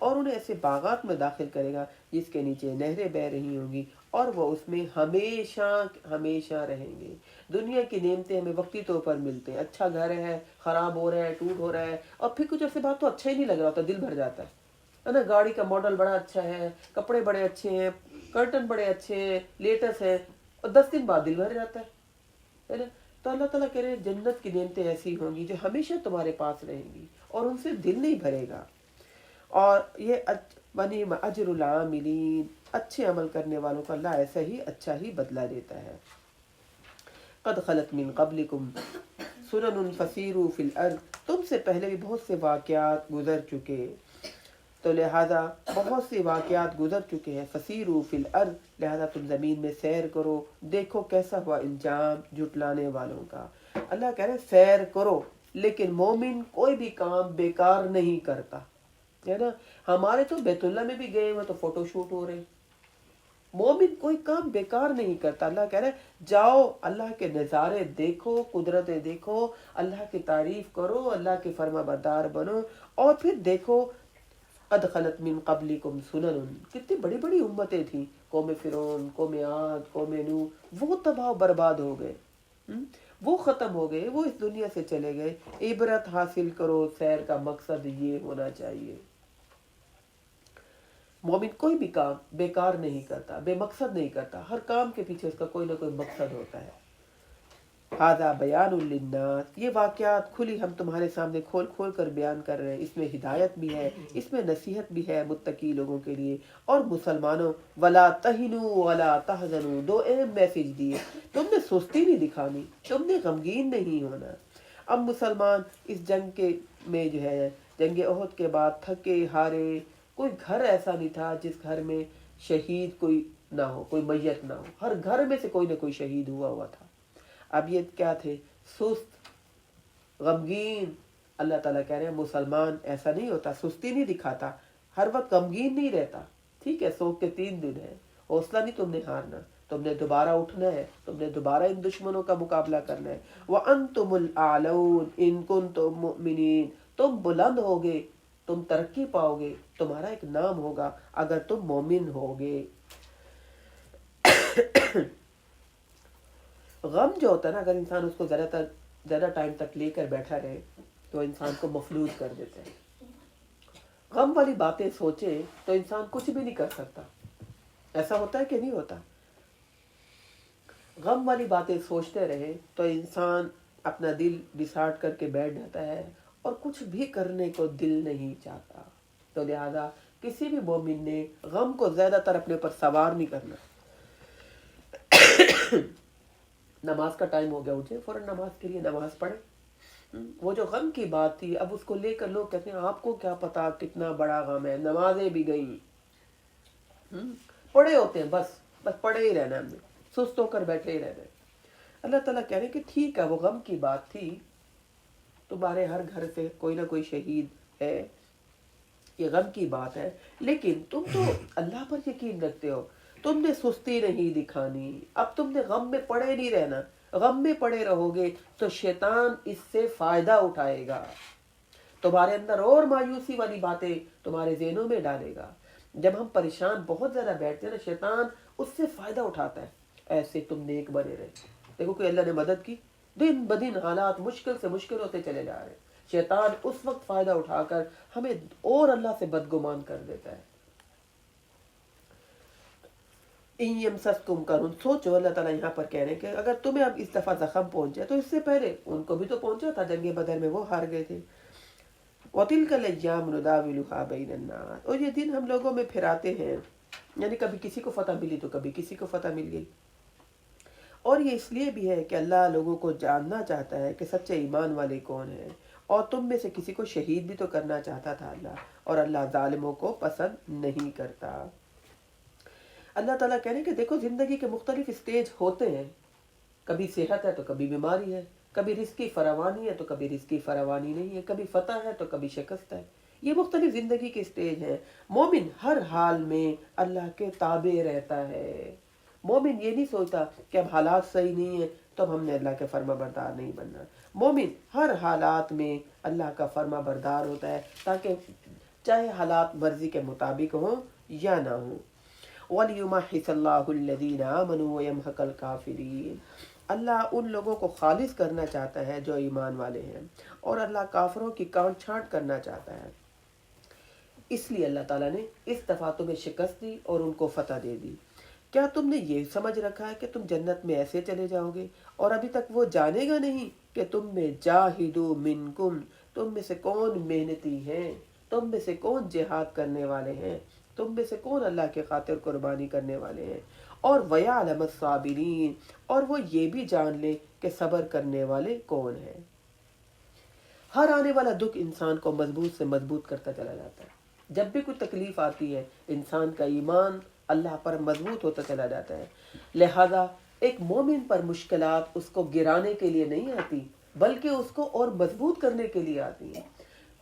S1: اور انہیں ایسے باغات میں داخل کرے گا جس کے نیچے نہریں بہہ رہی ہوں گی اور وہ اس میں ہمیشہ ہمیشہ رہیں گے۔ دنیا کی نعمتیں ہمیں وقتی طور پر ملتے ہیں، اچھا گھر ہے، خراب ہو رہا ہے، ٹوٹ ہو رہا ہے، اور پھر کچھ عرصے بعد تو اچھا ہی نہیں لگ رہا ہوتا، دل بھر جاتا ہے نا، گاڑی کا ماڈل بڑا اچھا ہے، کپڑے بڑے اچھے ہیں، کرٹن بڑے اچھے ہیں، لیٹس ہیں، اور 10 دن بعد دل بھر جاتا ہے نا۔ تو اللہ تعالیٰ کہہ رہے ہیں جنت کی نعمتیں ایسی ہوں گی جو ہمیشہ تمہارے پاس رہیں گی اور ان سے دل نہیں بھرے گا۔ اور یہ بنی اجر العاملین، اچھے عمل کرنے والوں کو اللہ ایسا ہی اچھا ہی بدلہ دیتا ہے۔ قد خلت من قبلکم سنن فسیروا فی الارض، تم سے پہلے بھی بہت سے واقعات گزر چکے، تو لہذا بہت سے واقعات گزر چکے ہیں، فسیروا فی الارض، لہذا تم زمین میں سیر کرو، دیکھو کیسا ہوا انجام جھٹلانے والوں کا۔ اللہ کہہ رہے سیر کرو، لیکن مومن کوئی بھی کام بیکار نہیں کرتا، ہے نا۔ ہمارے تو بیت اللہ میں بھی گئے ہوئے تو فوٹو شوٹ ہو رہے ہیں، مومن کوئی کام بیکار نہیں کرتا۔ اللہ کہہ رہے جاؤ اللہ کے نظارے دیکھو، قدرتیں دیکھو، اللہ کی تعریف کرو، اللہ کے فرما بردار بنو، اور پھر دیکھو قد خلت من قبلکم سنن، کتنی بڑی بڑی امتیں تھیں، قوم فرعون، قوم عاد، قوم نوح، وہ تباہ و برباد ہو گئے، وہ ختم ہو گئے، وہ اس دنیا سے چلے گئے۔ عبرت حاصل کرو، سیر کا مقصد یہ ہونا چاہیے۔ مومن کوئی بھی کام بیکار نہیں کرتا، بے مقصد نہیں کرتا، ہر کام کے پیچھے اس کا کوئی نہ کوئی مقصد ہوتا ہے۔ ھذا بیان للناس، یہ واقعات کھلی ہم تمہارے سامنے کھول کھول کر بیان کر رہے ہیں، اس میں ہدایت بھی ہے، اس میں نصیحت بھی ہے متقی لوگوں کے لیے اور مسلمانوں۔ ولا تہنوا ولا تحزنوا، دو اہم میسج دیے، تم نے سستی نہیں دکھانی، تم نے غمگین نہیں ہونا۔ اب مسلمان اس جنگ کے میں جو ہے، جنگ احد کے بعد تھکے ہارے، کوئی گھر ایسا نہیں تھا جس گھر میں شہید کوئی نہ ہو، کوئی میت نہ ہو، ہر گھر میں سے کوئی نہ کوئی شہید ہوا تھا۔ اب یہ کیا تھے؟ سست، غمگین۔ اللہ تعالیٰ کہہ رہے ہیں مسلمان ایسا نہیں ہوتا، سستی نہیں دکھاتا، ہر وقت غمگین نہیں رہتا، ٹھیک ہے، سوگ کے 3 دن ہے، حوصلہ نہیں تم نے ہارنا، تم نے دوبارہ اٹھنا ہے، تم نے دوبارہ ان دشمنوں کا مقابلہ کرنا ہے۔ وَأَنْتُمُ الْأَعْلَوْنَ إِن كُنتُم مُؤْمِنِينَ، تم بلند ہوگے، تم ترقی پاؤ گے، تمہارا ایک نام ہوگا اگر تم مومن ہوگے۔ غم جو ہوتا ہے نا، اگر انسان اس کو زیادہ ٹائم تک لے کر بیٹھا رہے تو انسان کو مفلوج کر دیتے ہیں۔ غم والی باتیں سوچے تو انسان کچھ بھی نہیں کر سکتا، ایسا ہوتا ہے کہ نہیں ہوتا؟ غم والی باتیں سوچتے رہے تو انسان اپنا دل بساٹ کر کے بیٹھ جاتا ہے اور کچھ بھی کرنے کو دل نہیں چاہتا۔ تو لہذا کسی بھی مومن نے غم کو زیادہ تر اپنے اوپر سوار نہیں کرنا۔ نماز کا ٹائم ہو گیا، اٹھے فوراً نماز کے لیے نماز پڑھے۔ وہ جو غم کی بات تھی اب اس کو لے کر لوگ کہتے ہیں آپ کو کیا پتا کتنا بڑا غم ہے، نمازیں بھی گئیں، پڑے ہوتے ہیں، بس پڑے ہی رہنا، ہم نے سست ہو کر بیٹھے ہی رہنا ہے۔ اللہ تعالیٰ کہہ رہے ہیں کہ ٹھیک ہے وہ غم کی بات تھی، تمہارے ہر گھر سے کوئی نہ کوئی شہید ہے، یہ غم کی بات ہے، لیکن تم تو اللہ پر یقین رکھتے ہو، تم نے سستی نہیں دکھانی، اب تم نے غم میں پڑے نہیں رہنا۔ غم میں پڑے رہو گے تو شیطان اس سے فائدہ اٹھائے گا، تمہارے اندر اور مایوسی والی باتیں تمہارے ذہنوں میں ڈالے گا۔ جب ہم پریشان بہت زیادہ بیٹھتے ہیں نا، شیطان اس سے فائدہ اٹھاتا ہے، ایسے تم نیک بنے رہے۔ دیکھو کہ اللہ نے مدد کی، دن بدن حالات مشکل سے مشکل ہوتے چلے جا رہے ہیں، شیطان اس وقت فائدہ اٹھا کر ہمیں اور اللہ سے بدگمان کر دیتا ہے۔ ان یمسسکم کرن، سوچو اللہ تعالیٰ یہاں پر کہہ رہے ہیں کہ اگر تمہیں اب اس دفعہ زخم پہنچے تو اس سے پہلے ان کو بھی تو پہنچا تھا، جنگ بدر میں وہ ہار گئے تھے۔ وَتِلْكَ الْأَيَّامُ نُدَاوِلُهَا بَيْنَ النَّاسِ، اور یہ دن ہم لوگوں میں پھراتے ہیں، یعنی کبھی کسی کو فتح ملی تو کبھی کسی کو فتح مل گئی۔ اور یہ اس لیے بھی ہے کہ اللہ لوگوں کو جاننا چاہتا ہے کہ سچے ایمان والے کون ہیں، اور تم میں سے کسی کو شہید بھی تو کرنا چاہتا تھا اللہ، اور اللہ ظالموں کو پسند نہیں کرتا۔ اللہ تعالیٰ کہہ رہے ہیں کہ دیکھو زندگی کے مختلف اسٹیج ہوتے ہیں، کبھی صحت ہے تو کبھی بیماری ہے، کبھی رزق کی فراوانی ہے تو کبھی رزق کی فراوانی نہیں ہے، کبھی فتح ہے تو کبھی شکست ہے، یہ مختلف زندگی کے اسٹیج ہیں۔ مومن ہر حال میں اللہ کے تابع رہتا ہے، مومن یہ نہیں سوچتا کہ اب حالات صحیح نہیں ہیں تو اب ہم نے اللہ کے فرما بردار نہیں بننا۔ مومن ہر حالات میں اللہ کا فرما بردار ہوتا ہے تاکہ چاہے حالات مرضی کے مطابق ہوں یا نہ ہوں۔ وَلِيُمَحِّصَ اللَّهُ الَّذِينَ آمَنُوا وَيَمْحَقَ الْكَافِرِينَ، اللہ ان لوگوں کو خالص کرنا چاہتا ہے جو ایمان والے ہیں، اور اللہ کافروں کی کاٹ چھانٹ کرنا چاہتا ہے۔ اس لیے اللہ تعالیٰ نے اس دفعہ تمہیں شکست دی اور ان کو فتح دے دی۔ کیا تم نے یہ سمجھ رکھا ہے کہ تم جنت میں ایسے چلے جاؤ گے، اور ابھی تک وہ جانے گا نہیں کہ تم میں جاہدوا منکم، تم میں سے کون محنتی ہیں، تم میں سے کون جہاد کرنے والے ہیں، تم میں سے کون اللہ کے خاطر قربانی کرنے والے ہیں، اور وَيَعْلَمَ الصَّابِرِينَ، اور وہ یہ بھی جان لے کہ صبر کرنے والے کون ہیں۔ ہر آنے والا دکھ انسان کو مضبوط سے مضبوط کرتا چلا جاتا ہے۔ جب بھی کوئی تکلیف آتی ہے انسان کا ایمان اللہ پر مضبوط ہوتا چلا جاتا ہے۔ لہذا ایک مومن پر مشکلات اس کو گرانے کے لیے نہیں آتی بلکہ اس کو اور مضبوط کرنے کے لیے آتی ہیں۔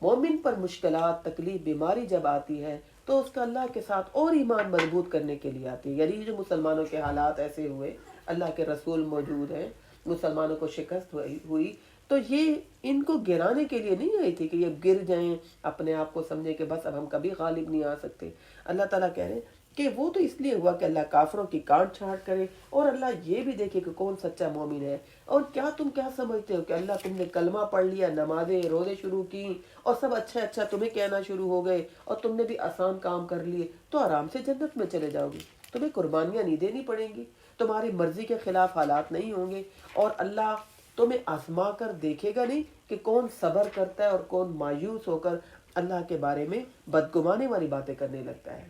S1: مومن پر مشکلات، تکلیف، بیماری جب آتی ہے تو اس کا اللہ کے ساتھ اور ایمان مضبوط کرنے کے لیے آتی ہے۔ یعنی جو مسلمانوں کے حالات ایسے ہوئے، اللہ کے رسول موجود ہیں، مسلمانوں کو شکست ہوئی، تو یہ ان کو گرانے کے لیے نہیں آئی تھی کہ یہ گر جائیں، اپنے آپ کو سمجھے کہ بس اب ہم کبھی غالب نہیں آ سکتے۔ اللہ تعالیٰ کہہ رہے ہیں کہ وہ تو اس لیے ہوا کہ اللہ کافروں کی کاٹ چھانٹ کرے، اور اللہ یہ بھی دیکھے کہ کون سچا مومن ہے۔ اور کیا تم کیا سمجھتے ہو کہ اللہ تم نے کلمہ پڑھ لیا، نمازیں روزے شروع کی، اور سب اچھا اچھا تمہیں کہنا شروع ہو گئے، اور تم نے بھی آسان کام کر لیے تو آرام سے جنت میں چلے جاؤ گے؟ تمہیں قربانیاں نہیں دینی پڑیں گی، تمہاری مرضی کے خلاف حالات نہیں ہوں گے، اور اللہ تمہیں آزما کر دیکھے گا نہیں کہ کون صبر کرتا ہے اور کون مایوس ہو کر اللہ کے بارے میں بدگمانے والی باتیں کرنے لگتا ہے۔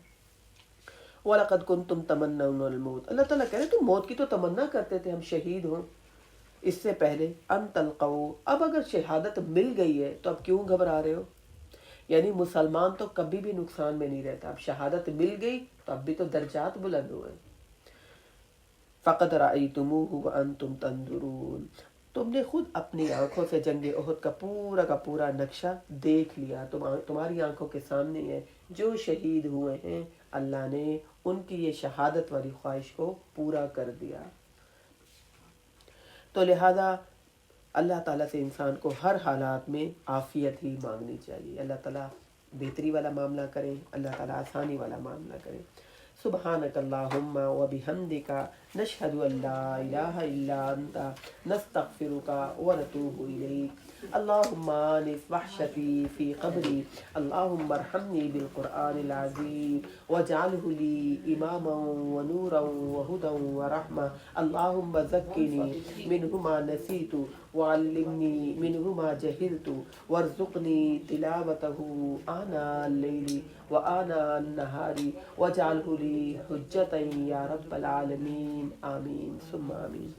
S1: وَلَقَدْ كُنْتُمْ تَمَنَّوْنَ الْمَوْتَ، اللہ تعالیٰ کہہ رہے تم موت کی تو تمنا کرتے تھے ہم شہید ہوں اس سے پہلے، ان تلقوا، اب اگر شہادت مل گئی ہے تو اب کیوں گھبرا رہے ہو؟ یعنی مسلمان تو کبھی بھی نقصان میں نہیں رہتا، اب شہادت مل گئی تو اب بھی تو درجات بلند ہوئے۔ فَقَدْ رَأَيْتُمُوهُ وَأَنْتُمْ تَنْظُرُونَ، تم نے خود اپنی آنکھوں سے جنگ احد کا پورا نقشہ دیکھ لیا، تمہاری آنکھوں کے سامنے ہے۔ جو شہید ہوئے ہیں اللہ نے ان کی یہ شہادت والی خواہش کو پورا کر دیا۔ تو لہذا اللہ تعالیٰ سے انسان کو ہر حالات میں عافیت ہی مانگنی چاہیے۔ اللہ تعالیٰ بہتری والا معاملہ کریں، اللہ تعالیٰ آسانی والا معاملہ کریں۔ سبحانک اللہم و بحمدک، نشہد ان لا الہ الا انت، نستغفرک و نتوب الیک۔ اللہم آنس وحشتی فی قبری، اللہم ارحمنی بالقرآن العظیم واجعلہ لی اماما و نورا و ہدا و رحمہ، اللہم ذکرنی منہ ما نسیت وعلمنی منہ ما جہلت وارزقنی تلاوتہ آناء اللیل وآناء النہار واجعلہ لی حجتا یا رب العالمین، آمین ثم آمین۔